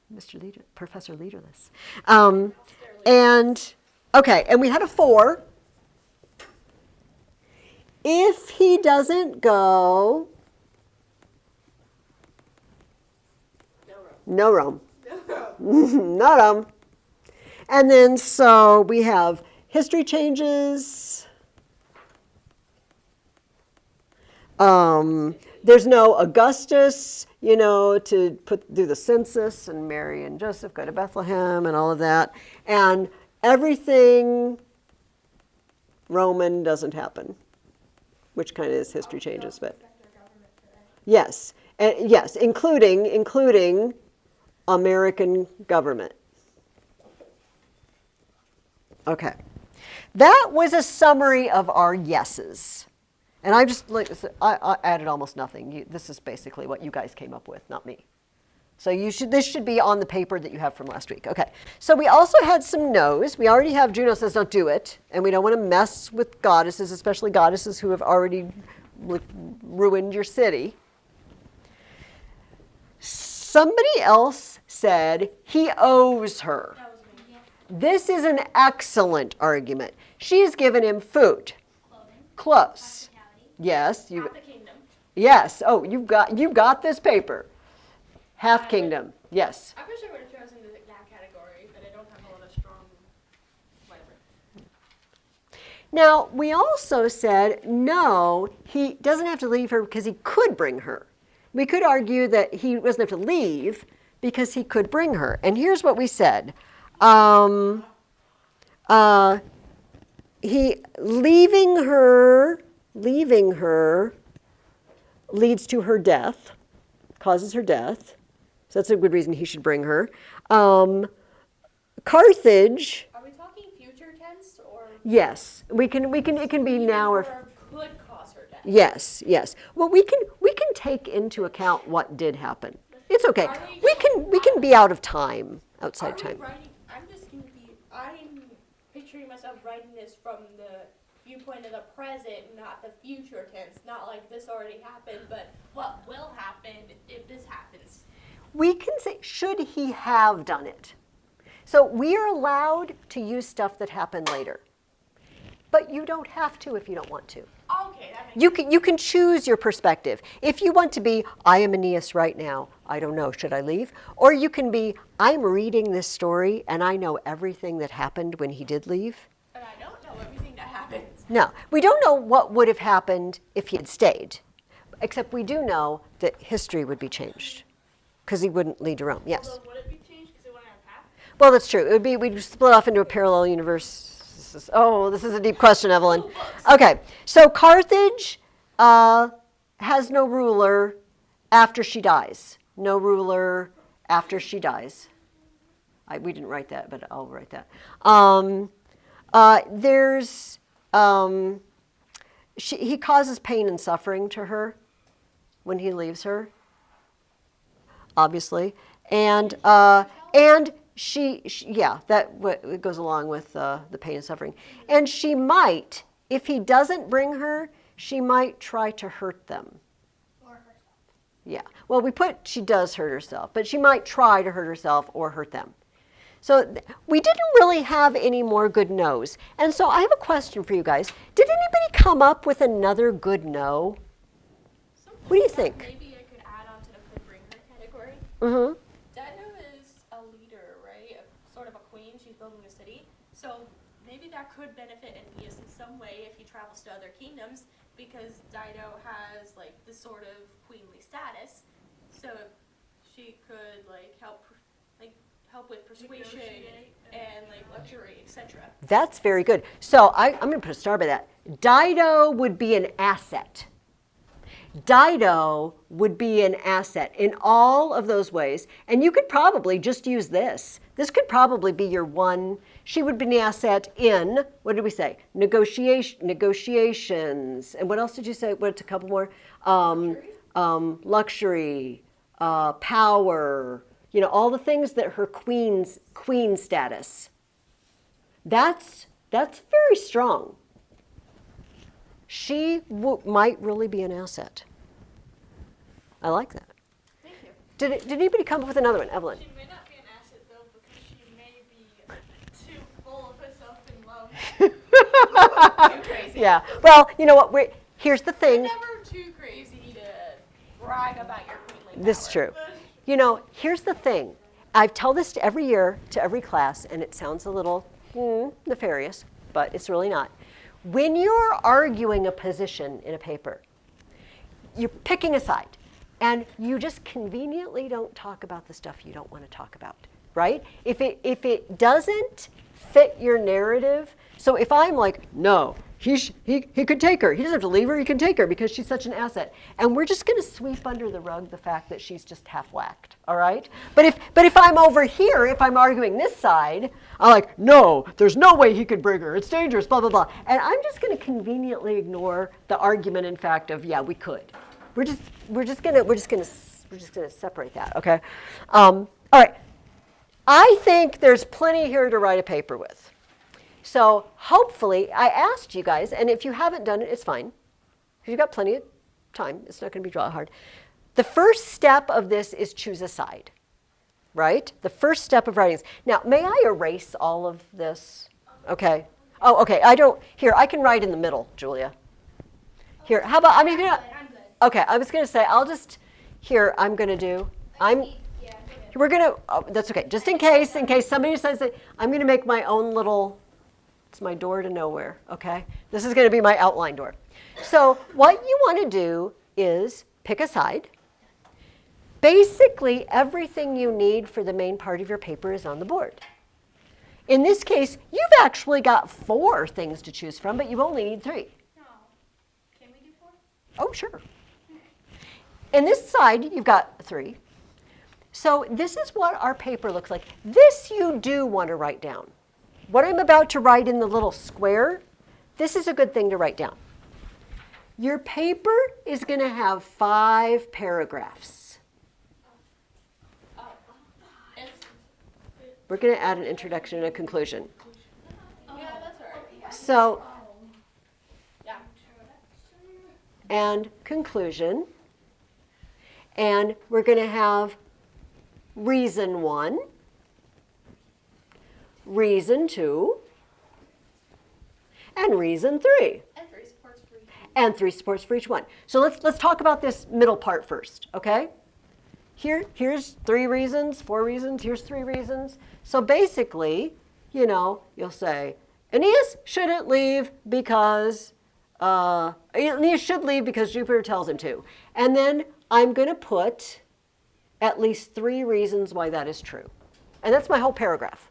Professor Leaderless. And okay, and we had a 4. If he doesn't go, no Rome. Not Rome. And then so we have history changes. There's no Augustus, to do the census, and Mary and Joseph go to Bethlehem and all of that. And everything Roman doesn't happen, which kind of is history changes, but yes, yes, including American government. Okay, that was a summary of our yeses. And I added almost nothing. This is basically what you guys came up with, not me. So this should be on the paper that you have from last week. Okay, so we also had some no's. We already have Juno says don't do it. And we don't want to mess with goddesses, especially goddesses who have already ruined your city. Somebody else said he owes her. That was me. This is an excellent argument. She's given him food, Clothing. clothes. Hospitality. Yes, Half the kingdom. yes. Oh, you got this paper. Half kingdom. Yes. I wish I would have chosen that category, but I don't have a lot of strong whatever. Now, we also said no, he doesn't have to leave her because he could bring her. We could argue that he doesn't have to leave because he could bring her. And here's what we said. Leaving her leads to her death, causes her death. So that's a good reason he should bring her. Carthage, Are we talking future tense or yes, it can be now or could cause her death? yes, yes. Well, we can take into account what did happen. It's okay. We can be out of time, outside time. I'm picturing myself writing this from the viewpoint of the present, not the future tense. Not like this already happened, but what will happen if this happens. We can say, should he have done it? So we are allowed to use stuff that happened later. But you don't have to if you don't want to. Okay, that makes You can choose your perspective. If you want to be, I am Aeneas right now, I don't know, should I leave? Or you can be, I'm reading this story and I know everything that happened when he did leave. But I don't know everything that happened. No, we don't know what would have happened if he had stayed. Except we do know that history would be changed. Because he wouldn't lead to Rome, yes. Although, would it be changed because it wouldn't have happened? Well, that's true. It would be, we'd split off into a parallel universe. This is a deep question, Evelyn. Okay, so Carthage has no ruler after she dies. No ruler after she dies. We didn't write that, but I'll write that. He causes pain and suffering to her when he leaves her, obviously, and she that goes along with the pain and suffering. And she might, if he doesn't bring her, she might try to hurt them. Or herself. Yeah. Well, she does hurt herself, but she might try to hurt herself or hurt them. So we didn't really have any more good no's. And so I have a question for you guys. Did anybody come up with another good no? What do you think? Maybe I could add on to the could bring her category. Mm-hmm. Dido is a leader, right? Sort of a queen. She's building a city. So maybe that could benefit Aeneas in some way if he travels to other kingdoms, because Dido has like this sort of queenly status. So she could like help with persuasion and like luxury, etc. That's very good. So I'm going to put a star by that. Dido would be an asset. Dido would be an asset in all of those ways. And you could probably just use this. This could probably be your one. She would be an asset in, what did we say? Negotiations. And what else did you say? What's a couple more? Luxury, power, all the things that her queen status. That's very strong. She might really be an asset. I like that. Thank you. Did anybody come up with another one, Evelyn? She may not be an asset though because she may be too full of herself in love. Too crazy. Yeah. Well, you know what? Here's the thing. You're never too crazy to brag about your queenly power. This is true. Here's the thing. I tell this every year to every class, and it sounds a little nefarious, but it's really not. When you're arguing a position in a paper, you're picking a side, and you just conveniently don't talk about the stuff you don't want to talk about, right? If it doesn't fit your narrative, so if I'm like, no, he could take her. He doesn't have to leave her. He can take her because she's such an asset. And we're just going to sweep under the rug the fact that she's just half whacked, all right? But if I'm over here, if I'm arguing this side, I'm like, no, there's no way he could bring her. It's dangerous, blah, blah, blah. And I'm just going to conveniently ignore the argument, in fact, of, yeah, we could. We're just going to separate that, okay? All right. I think there's plenty here to write a paper with. So hopefully, I asked you guys, and if you haven't done it, it's fine. You've got plenty of time. It's not going to be hard. The first step of this is choose a side, right? The first step of writing. Now, may I erase all of this? Okay. Oh, okay. Here, I can write in the middle, Julia. Here, how about, I'm good. Okay, I was going to say, we're going to, that's okay. Just in case somebody says that, I'm going to make my own little, it's my door to nowhere, okay? This is going to be my outline door. So what you want to do is pick a side. Basically, everything you need for the main part of your paper is on the board. In this case, you've actually got 4 things to choose from, but you only need 3. No. Can we do 4? Oh, sure. In this side, you've got 3. So this is what our paper looks like. This you do want to write down. What I'm about to write in the little square, this is a good thing to write down. Your paper is going to have 5 paragraphs. We're going to add an introduction and a conclusion. Yeah, that's all right. So, Yeah. and conclusion. And we're going to have reason 1, reason 2, and reason 3. And 3 supports for each. And 3 supports for each one. So let's talk about this middle part first, okay? Here's 3 reasons, 4 reasons, here's 3 reasons. So basically, you'll say, Aeneas shouldn't leave because, Aeneas should leave because Jupiter tells him to. And then I'm going to put at least 3 reasons why that is true. And that's my whole paragraph.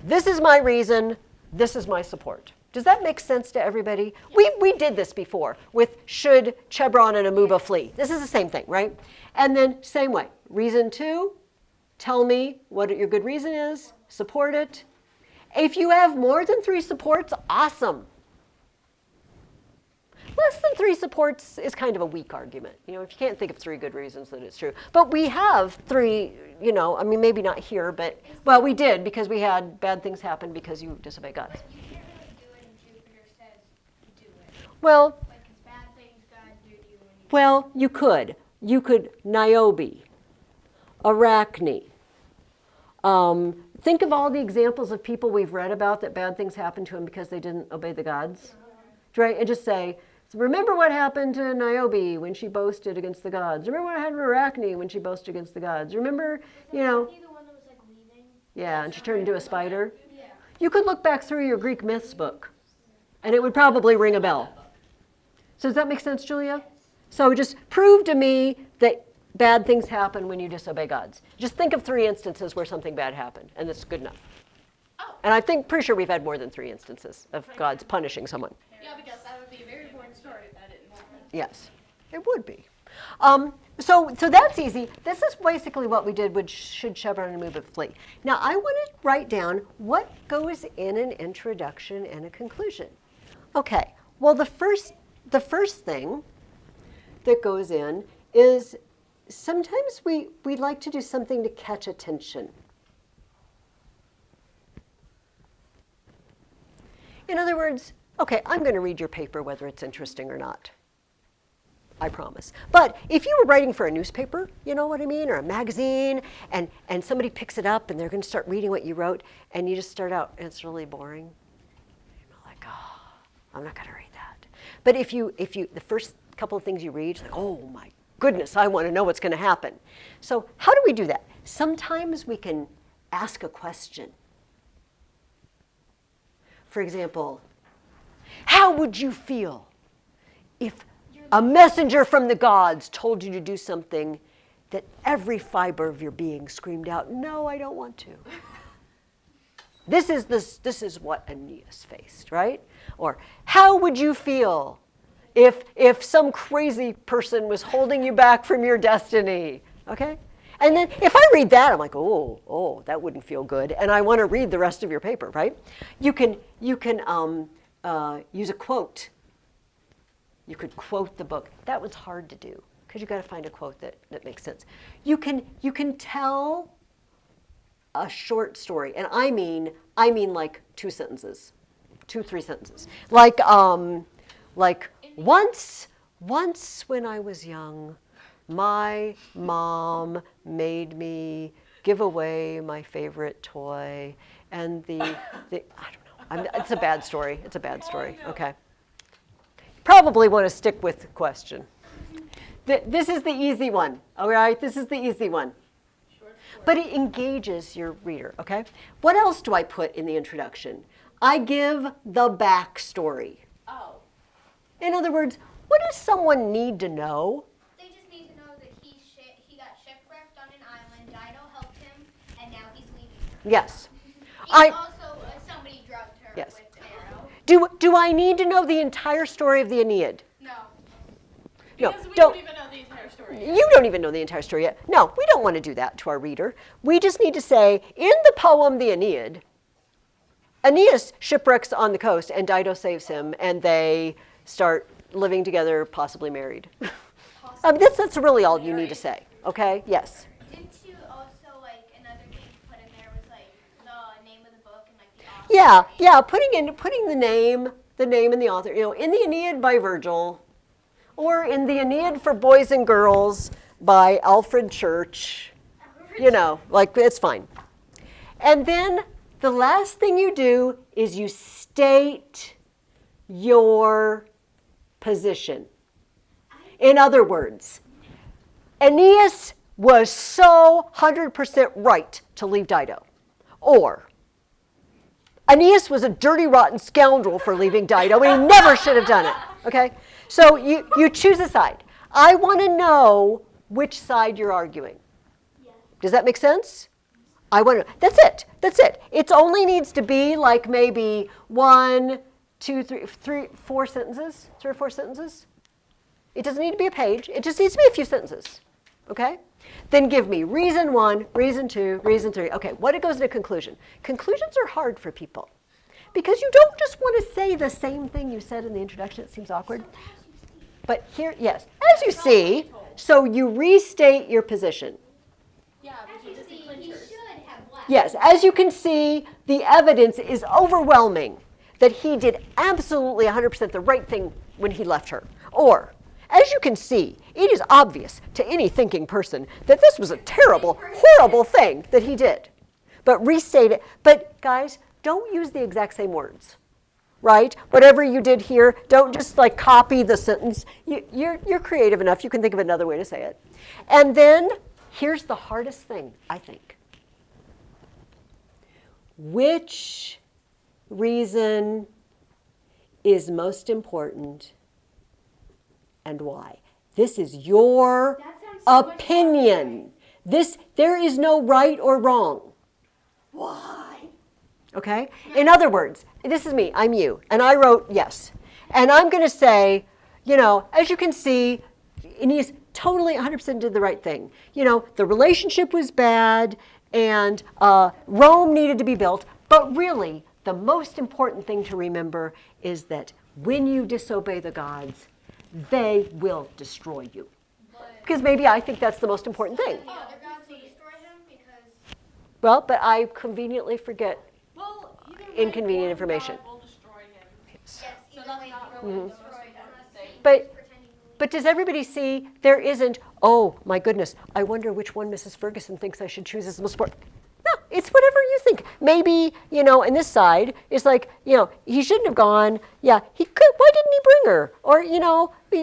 This is my reason, this is my support. Does that make sense to everybody? Yes. We did this before with should Chebron and Amuba flee. This is the same thing, right? And then same way. Reason 2, tell me what your good reason is, support it. If you have more than 3 supports, awesome. Less than 3 supports is kind of a weak argument. If you can't think of 3 good reasons that it's true. But we have 3, maybe not here, but, well, we did because we had bad things happen because you disobey God. But you can't really do it and Jupiter says do it. Well, Like, it's bad things God do to you when you well, you could. You could Niobe, Arachne. Think of all the examples of people we've read about that bad things happened to them because they didn't obey the gods. Right? And just say, remember what happened to Niobe when she boasted against the gods. Remember what happened to Arachne when she boasted against the gods. Remember, Was Arachne the one that was like leaving? yeah, and she turned into a spider. Yeah. You could look back through your Greek myths book, and it would probably ring a bell. So does that make sense, Julia? So just prove to me that bad things happen when you disobey God. Just think of 3 instances where something bad happened, and that's good enough. Oh. And I think, pretty sure we've had more than 3 instances of God's punishing someone. Yeah, because that would be a very boring story if that didn't happen. Yes, it would be. So that's easy. This is basically what we did with should Chevron and move it flee. Now I want to write down what goes in an introduction and a conclusion. Okay, well the first thing that goes in is sometimes we like to do something to catch attention. In other words, okay, I'm going to read your paper whether it's interesting or not. I promise. But if you were writing for a newspaper, you know what I mean, or a magazine, and somebody picks it up and they're going to start reading what you wrote, and you just start out and it's really boring, you're like, oh, I'm not going to read that. But if you the first couple of things you read, it's like, oh my goodness, I want to know what's going to happen. So how do we do that? Sometimes we can ask a question. For example, how would you feel if a messenger from the gods told you to do something that every fiber of your being screamed out, no, I don't want to? This is what Aeneas faced, right? Or how would you feel if some crazy person was holding you back from your destiny? Okay? And then if I read that, I'm like, oh, that wouldn't feel good. And I want to read the rest of your paper, right? You can use a quote. You could quote the book. That was hard to do because you've got to find a quote that makes sense. You can tell a short story, and I mean like 2 sentences, 2-3 sentences. Like once when I was young, my mom made me give away my favorite toy, and the I don't know. It's a bad story. It's a bad story. Okay. Probably want to stick with the question. This is the easy one, all right? This is the easy one. But it engages your reader, okay? What else do I put in the introduction? I give the backstory. Oh. In other words, what does someone need to know? They just need to know that he got shipwrecked on an island. Dido helped him, and now he's leaving. Yes. Also, somebody drugged her Yes. with an arrow. Do I need to know the entire story of the Aeneid? No. No, Because we don't. don't even know the entire story. You don't even know the entire story yet. No, we don't want to do that to our reader. We just need to say, in the poem, the Aeneid, Aeneas shipwrecks on the coast, and Dido saves him, and they start living together, possibly married. That's really all you need to say, okay? Yes. Didn't you also, another thing to put in there was, the name of the book and, the author? Yeah, putting the name and the author, in the Aeneid by Virgil, or in the Aeneid for Boys and Girls by Alfred Church, it's fine. And then the last thing you do is you state your position. In other words, Aeneas was so 100% right to leave Dido. Or Aeneas was a dirty, rotten scoundrel for leaving Dido, and he never should have done it. Okay? So you choose a side. I want to know which side you're arguing. Yeah. Does that make sense? I want to. That's it. It only needs to be like maybe 1, 2, 3, 4 sentences. 3 or 4 sentences. It doesn't need to be a page. It just needs to be a few sentences. Okay? Then give me reason 1, reason 2, reason 3. Okay, what goes into conclusion? Conclusions are hard for people because you don't just want to say the same thing you said in the introduction. It seems awkward. But here, yes, as you see, so you restate your position. Yeah, As because you it's see, the he clinchers. should have left. Yes, as you can see, the evidence is overwhelming that he did absolutely 100% the right thing when he left her. Or, as you can see, it is obvious to any thinking person that this was a terrible, horrible thing that he did. But restate it. But guys, don't use the exact same words, right? Whatever you did here, don't just copy the sentence. You're creative enough. You can think of another way to say it. And then here's the hardest thing, I think. Which reason is most important and why? This is your That sounds opinion. There is no right or wrong. Why? Okay? In other words, this is me, I'm you, and I wrote yes. And I'm going to say, as you can see, Aeneas totally 100% did the right thing. The relationship was bad, and Rome needed to be built, but really, the most important thing to remember is that when you disobey the gods, they will destroy you. Because maybe I think that's the most important thing. The other gods will destroy him because Well, but I conveniently forget Well, either way, inconvenient one information. God will destroy him. yes, So either that's way, not he really will the most destroy him. important thing. But Pretending to believe. But does everybody see there isn't, oh my goodness, I wonder which one Mrs. Ferguson thinks I should choose as the most important. No, it's whatever you think. Maybe, and this side is like, he shouldn't have gone. Yeah, he could, why didn't he bring her? Or,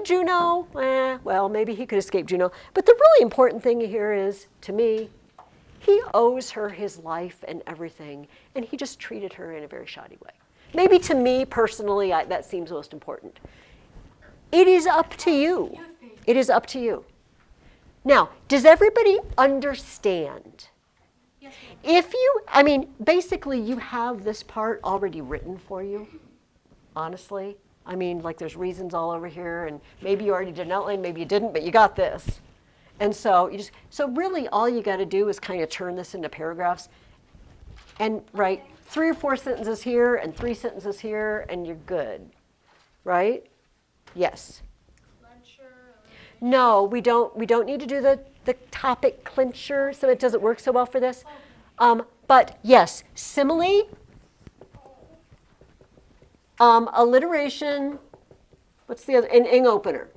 Juno, well, maybe he could escape Juno. But the really important thing here is, to me, he owes her his life and everything, and he just treated her in a very shoddy way. Maybe to me personally, that seems most important. It is up to you. It is up to you. Now, does everybody understand? Yes, basically you have this part already written for you, honestly. Like there's reasons all over here, and maybe you already did an outline, maybe you didn't, but you got this. And so so really all you got to do is kind of turn this into paragraphs and write 3 or 4 sentences here and 3 sentences here, and you're good, right? Yes. No, we don't need to do the topic clincher, so it doesn't work so well for this. But yes, simile, alliteration, what's the other, an ing opener.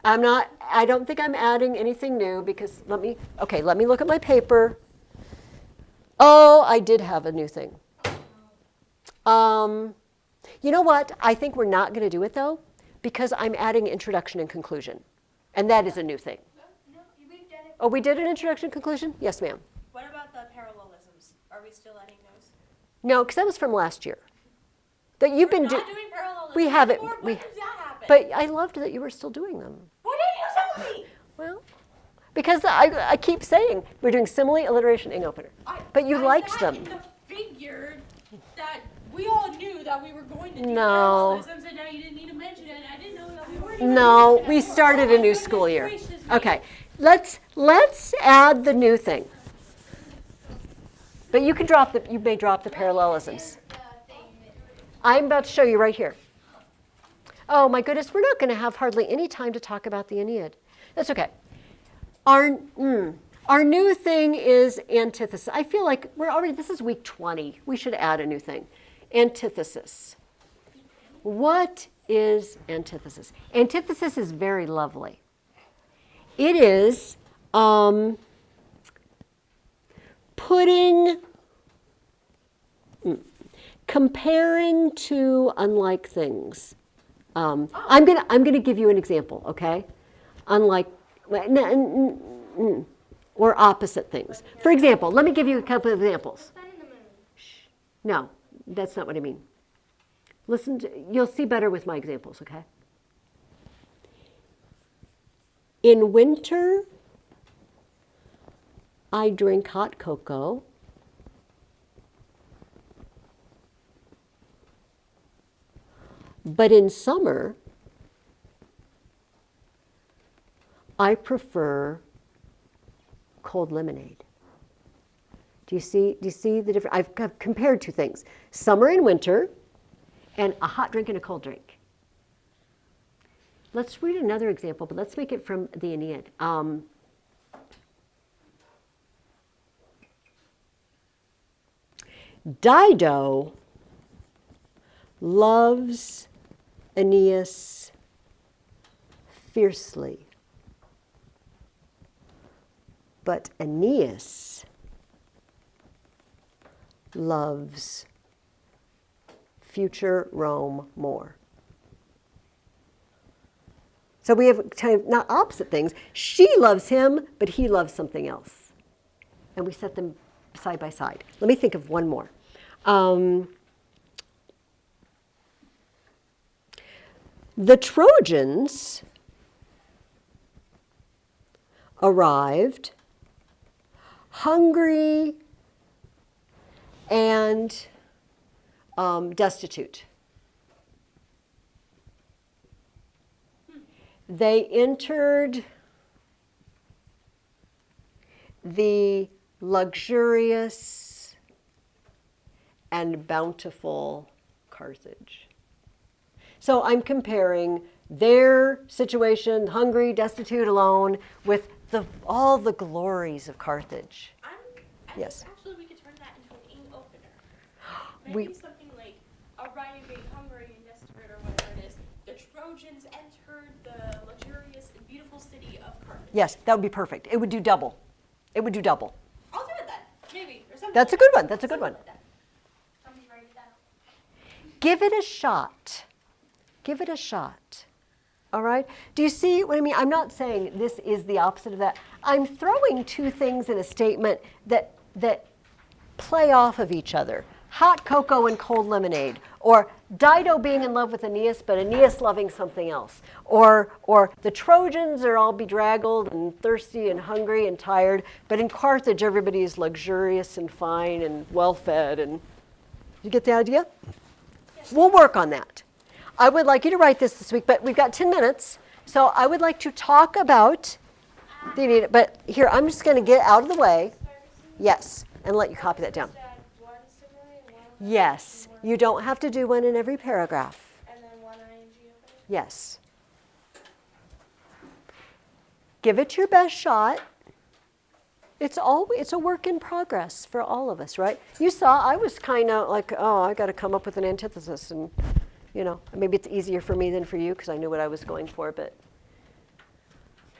I don't think I'm adding anything new because let me look at my paper. Oh, I did have a new thing. You know what? I think we're not going to do it though, because I'm adding introduction and conclusion. And that is a new thing. No, we've done it. Oh, we did an introduction and conclusion? Yes, ma'am. What about the parallelisms? Are we still adding those? No, because that was from last year. That you've We're been not doing parallelisms we haven't. anymore? When does that happen? But I loved that you were still doing them. Why didn't you tell me? Well, because I keep saying we're doing simile, alliteration, ing opener. But you liked I them. kind of figured that we all knew that we were going to do No. parallelisms, and now you didn't need to mention it. And I didn't know that we weren't even No, mentioning we it. started Oh a my new goodness school year. gracious me. Okay, let's add the new thing. But you may drop the parallelisms. I'm about to show you right here. Oh my goodness, we're not going to have hardly any time to talk about the Aeneid. That's okay. Our new thing is antithesis. I feel like this is week 20. We should add a new thing. Antithesis. What is antithesis? Antithesis is very lovely. It is comparing two unlike things. I'm gonna give you an example, okay? Unlike or opposite things. For example, let me give you a couple of examples. Sun and the moon. No, that's not what I mean. You'll see better with my examples, okay? In winter, I drink hot cocoa. But in summer, I prefer cold lemonade. Do you see the difference? I've compared 2 things, summer and winter, and a hot drink and a cold drink. Let's read another example, but let's make it from the Aeneid. Dido loves Aeneas fiercely, but Aeneas loves future Rome more. So we have kind of not opposite things. She loves him, but he loves something else. And we set them side by side. Let me think of one more. The Trojans arrived, hungry and destitute. They entered the luxurious and bountiful Carthage. So I'm comparing their situation, hungry, destitute, alone, with all the glories of Carthage. I Yes. think actually we could turn that into an ink opener. We- Maybe something like arriving hungry and desperate or whatever it is. The Trojans entered the luxurious and beautiful city of Carthage. Yes, that would be perfect. It would do double. It would do double. I'll do it then. Maybe. Or something. That's a like good that. one. That's a good one. Something like that. Somebody's writing it down. Give it a shot. Give it a shot. All right? Do you see what I mean? I'm not saying this is the opposite of that. I'm throwing two things in a statement that play off of each other. Hot cocoa and cold lemonade, or Dido being in love with Aeneas, but Aeneas loving something else, or the Trojans are all bedraggled and thirsty and hungry and tired, but in Carthage everybody is luxurious and fine and well-fed. And you get the idea? We'll work on that. I would like you to write this week, but we've got 10 minutes, so I would like to talk about but here, I'm just going to get out of the way. Yes, and let you copy that down. Just add one simile and one Yes, you don't have to do one in every paragraph. and then one ing opener. Yes. Give it your best shot. It's a work in progress for all of us, right? You saw I was kind of like, oh, I got to come up with an antithesis, and maybe it's easier for me than for you because I knew what I was going for, but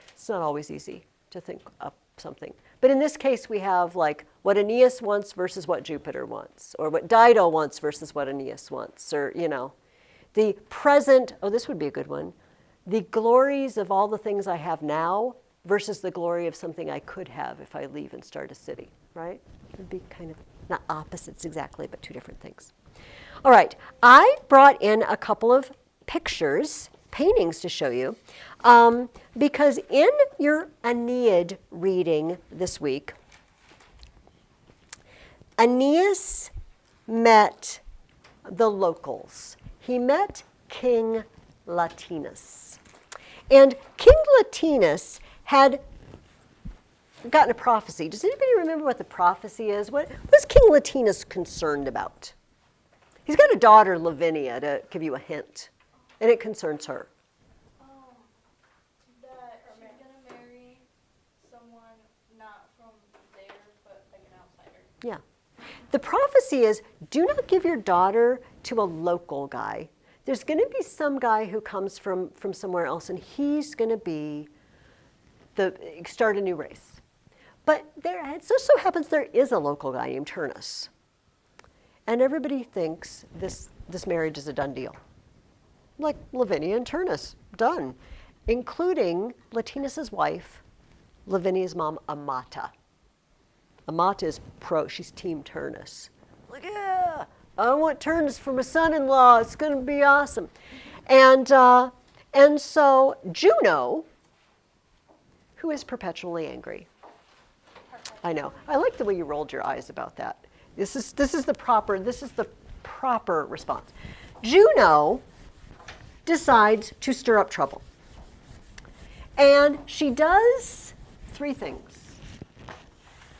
it's not always easy to think up something. But in this case, we have like what Aeneas wants versus what Jupiter wants, or what Dido wants versus what Aeneas wants, or, the present, oh, this would be a good one, the glories of all the things I have now versus the glory of something I could have if I leave and start a city, right? It would be kind of, not opposites exactly, but two different things. All right, I brought in a couple of pictures, paintings to show you, because in your Aeneid reading this week, Aeneas met the locals. He met King Latinus. And King Latinus had gotten a prophecy. Does anybody remember what the prophecy is? What was King Latinus concerned about? He's got a daughter, Lavinia, to give you a hint, and it concerns her. That she's gonna marry someone not from there, but like an outsider. Yeah. The prophecy is, do not give your daughter to a local guy. There's going to be some guy who comes from somewhere else, and he's going to start a new race. But it so happens there is a local guy named Turnus. And everybody thinks this marriage is a done deal. Like Lavinia and Turnus, done. Including Latinus's wife, Lavinia's mom, Amata. Amata is she's team Turnus. Like, yeah, I want Turnus for my son-in-law, it's gonna be awesome. And so Juno, who is perpetually angry. I know, I like the way you rolled your eyes about that. This is the proper response. Juno decides to stir up trouble. And she does three things.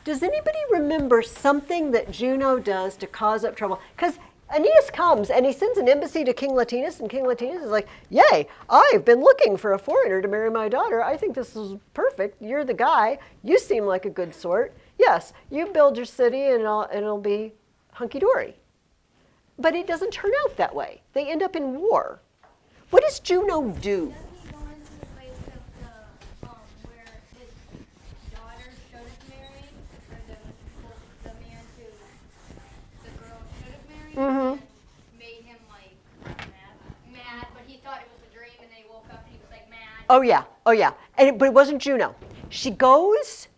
Does anybody remember something that Juno does to cause up trouble? Because Aeneas comes and he sends an embassy to King Latinus, and King Latinus is like, yay, I've been looking for a foreigner to marry my daughter. I think this is perfect. You're the guy. You seem like a good sort. Yes, you build your city and it'll be hunky-dory. But it doesn't turn out that way. They end up in war. What does Juno do? Doesn't he go into the place of where his daughter should have married, or the man who the girl should have married, Mhm. and made him like mad, but he thought it was a dream, and then he woke up and he was like mad. Oh yeah. But it wasn't Juno. She goes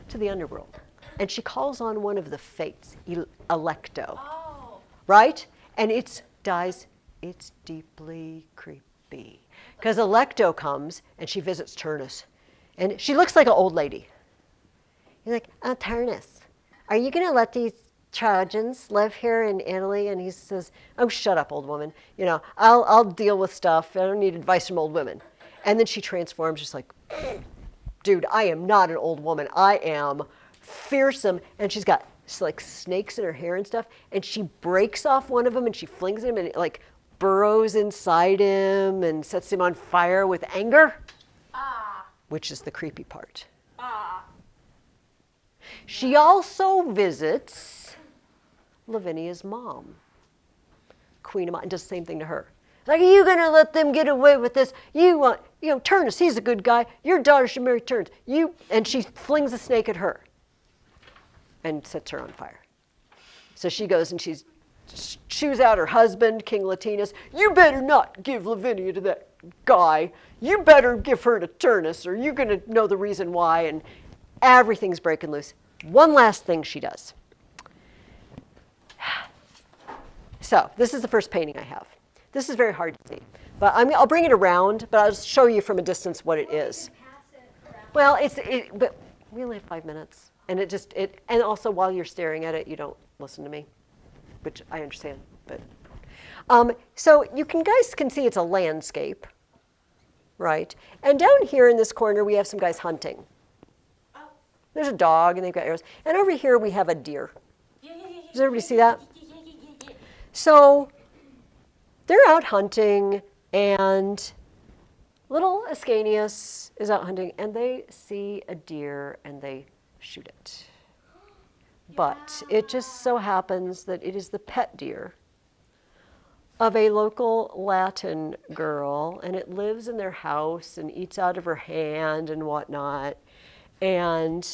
to the underworld and she calls on one of the fates, Electo. Oh. Right? And it's deeply creepy. Because Electo comes and she visits Turnus. And she looks like an old lady. He's like, oh, Turnus, are you going to let these Trojans live here in Italy? And he says, oh, shut up, old woman. You know, I'll deal with stuff. I don't need advice from old women. And then she transforms, just like, dude, I am not an old woman. I am fearsome. And she's got like snakes in her hair and stuff. And she breaks off one of them and she flings him and it like burrows inside him and sets him on fire with anger, which is the creepy part. She also visits Lavinia's mom, Queen of and does the same thing to her. Like, are you going to let them get away with this? Turnus, he's a good guy. Your daughter should marry Turnus. And she flings a snake at her and sets her on fire. So she goes and she chews out her husband, King Latinus. You better not give Lavinia to that guy. You better give her to Turnus or you're going to know the reason why. And everything's breaking loose. One last thing she does. So this is the first painting I have. This is very hard to see. But I'll bring it around, but I'll show you from a distance what it is. Well, but we only have 5 minutes. And and also while you're staring at it, you don't listen to me, which I understand. But so you guys can see it's a landscape, right? And down here in this corner, we have some guys hunting. There's a dog, and they've got arrows. And over here, we have a deer. Does everybody see that? So they're out hunting, and little Ascanius is out hunting, and they see a deer, and they shoot it. But it just so happens that it is the pet deer of a local Latin girl, and it lives in their house and eats out of her hand and whatnot. And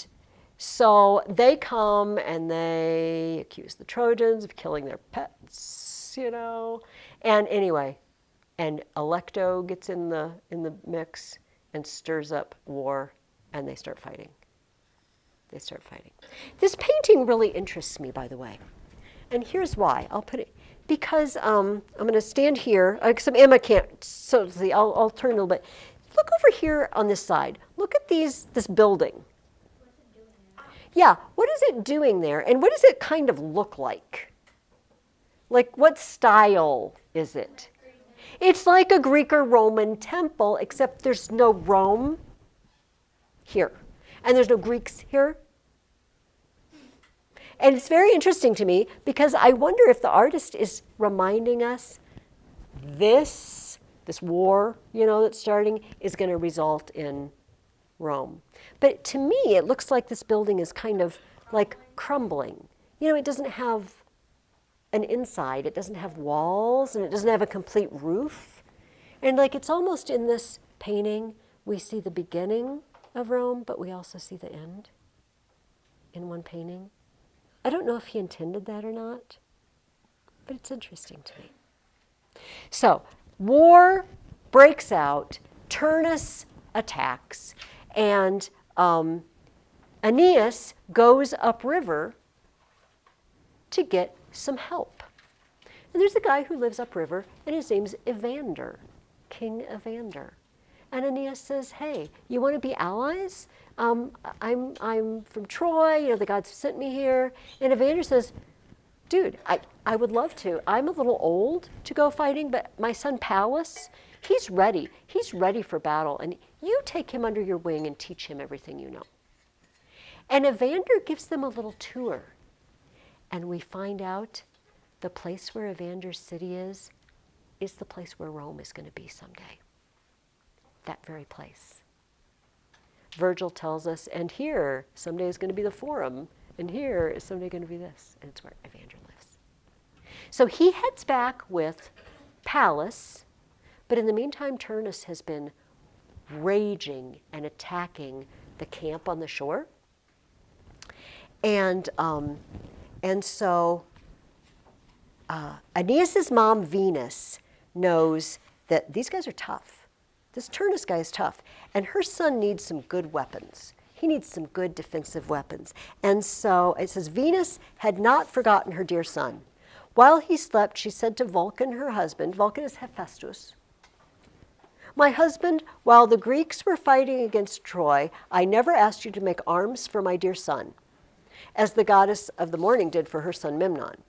so they come and they accuse the Trojans of killing their pets, And anyway, and Alecto gets in the mix and stirs up war, and they start fighting. This painting really interests me, by the way. And here's why. I'll put it, because I'm going to stand here. Because Emma can't, so see, I'll turn a little bit. Look over here on this side. Look at this building. Yeah, what is it doing there? And what does it kind of look like? Like, what style is it? It's like a Greek or Roman temple, except there's no Rome here. And there's no Greeks here. And it's very interesting to me because I wonder if the artist is reminding us this war, that's starting is going to result in Rome. But to me, it looks like this building is kind of like crumbling. It doesn't have an inside. It doesn't have walls, and it doesn't have a complete roof. And it's almost in this painting, we see the beginning of Rome, but we also see the end in one painting. I don't know if he intended that or not, but it's interesting to me. So, war breaks out, Turnus attacks, and Aeneas goes upriver to get some help. And there's a guy who lives upriver, and his name's Evander, King Evander. And Aeneas says, hey, you want to be allies? I'm from Troy, the gods sent me here. And Evander says, dude, I would love to. I'm a little old to go fighting, but my son Pallas, he's ready. He's ready for battle. And you take him under your wing and teach him everything you know. And Evander gives them a little tour. And we find out the place where Evander's city is the place where Rome is going to be someday. That very place. Virgil tells us, and here someday is going to be the Forum, and here is someday going to be this, and it's where Evander lives. So he heads back with Pallas, but in the meantime, Turnus has been raging and attacking the camp on the shore. And so Aeneas' mom, Venus, knows that these guys are tough. This Turnus guy is tough, and her son needs some good weapons. He needs some good defensive weapons. And so it says, Venus had not forgotten her dear son. While he slept, she said to Vulcan, her husband, Vulcan is Hephaestus, My husband, while the Greeks were fighting against Troy, I never asked you to make arms for my dear son, as the goddess of the morning did for her son Memnon.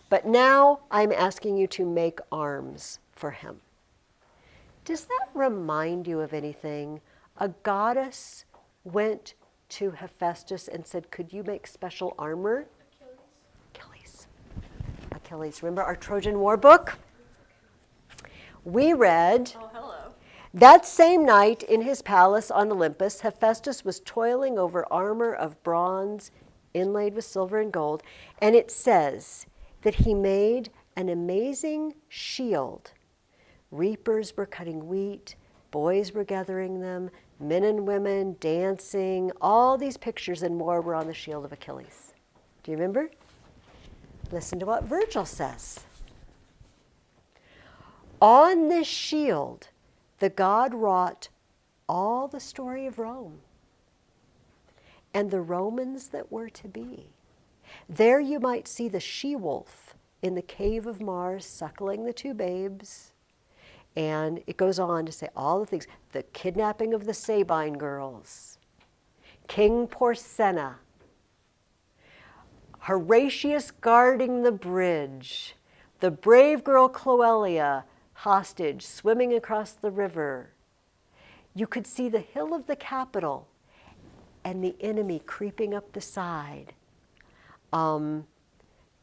But now I'm asking you to make arms for him. Does that remind you of anything? A goddess went to Hephaestus and said, could you make special armor? Achilles. Remember our Trojan War book? We read, Oh, hello. that same night in his palace on Olympus, Hephaestus was toiling over armor of bronze inlaid with silver and gold. And it says that he made an amazing shield. Reapers were cutting wheat, boys were gathering them, men and women dancing. All these pictures and more were on the shield of Achilles. Do you remember? Listen to what Virgil says. On this shield, the god wrought all the story of Rome and the Romans that were to be. There you might see the she-wolf in the cave of Mars suckling the two babes. And it goes on to say all the things. The kidnapping of the Sabine girls. King Porsenna. Horatius guarding the bridge. The brave girl Cloelia, hostage, swimming across the river. You could see the hill of the Capitol and the enemy creeping up the side. And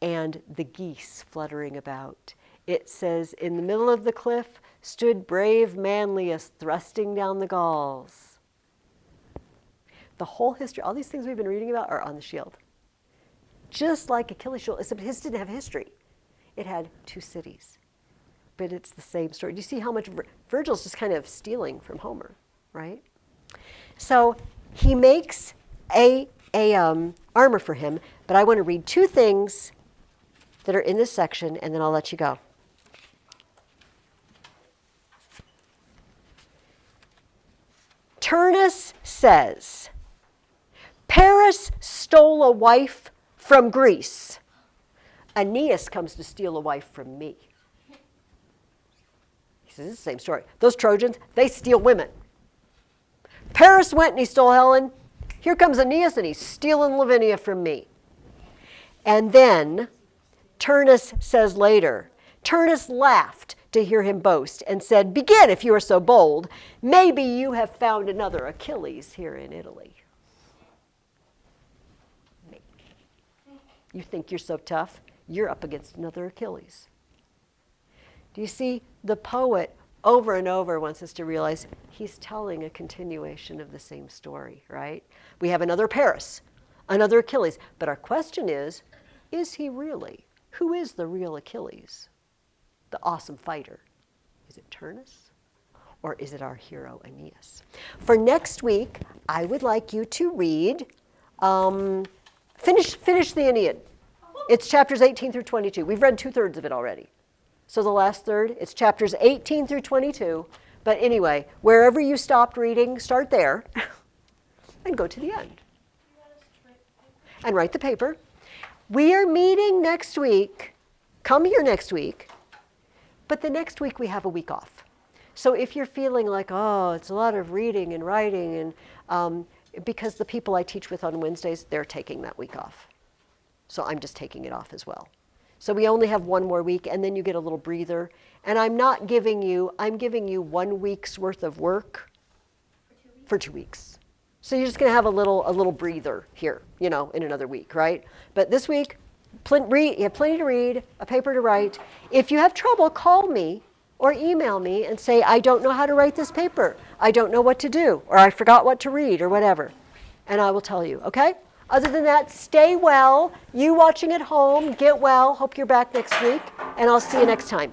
the geese fluttering about. It says, in the middle of the cliff stood brave Manlius thrusting down the Gauls. The whole history, all these things we've been reading about are on the shield. Just like Achilles' shield, except his didn't have history. It had two cities. But it's the same story. Do you see how much Virgil's just kind of stealing from Homer, right? So he makes a armor for him, but I want to read two things that are in this section, and then I'll let you go. Turnus says, Paris stole a wife from Greece. Aeneas comes to steal a wife from me. He says, it's the same story. Those Trojans, they steal women. Paris went and he stole Helen. Here comes Aeneas and he's stealing Lavinia from me. And then Turnus says later, Turnus laughed to hear him boast and said, begin if you are so bold. Maybe you have found another Achilles here in Italy. Maybe. You think you're so tough? You're up against another Achilles. Do you see? The poet over and over wants us to realize he's telling a continuation of the same story, right? We have another Paris, another Achilles. But our question is he really? Who is the real Achilles? The awesome fighter. Is it Turnus? Or is it our hero Aeneas? For next week, I would like you to read, finish the Aeneid. It's chapters 18 through 22. We've read 2/3 of it already. So the last third, it's chapters 18 through 22. But anyway, wherever you stopped reading, start there and go to the end. And write the paper. We are meeting next week. Come here next week. But the next week we have a week off. So if you're feeling like, oh, it's a lot of reading and writing, and because the people I teach with on Wednesdays, they're taking that week off. So I'm just taking it off as well. So we only have one more week, and then you get a little breather. And I'm giving you 1 week's worth of work for 2 weeks. So you're just going to have a little breather here, in another week, right? But this week, you have plenty to read, a paper to write. If you have trouble, call me or email me and say, I don't know how to write this paper. I don't know what to do, or I forgot what to read, or whatever. And I will tell you, okay? Other than that, stay well. You watching at home, get well. Hope you're back next week, and I'll see you next time.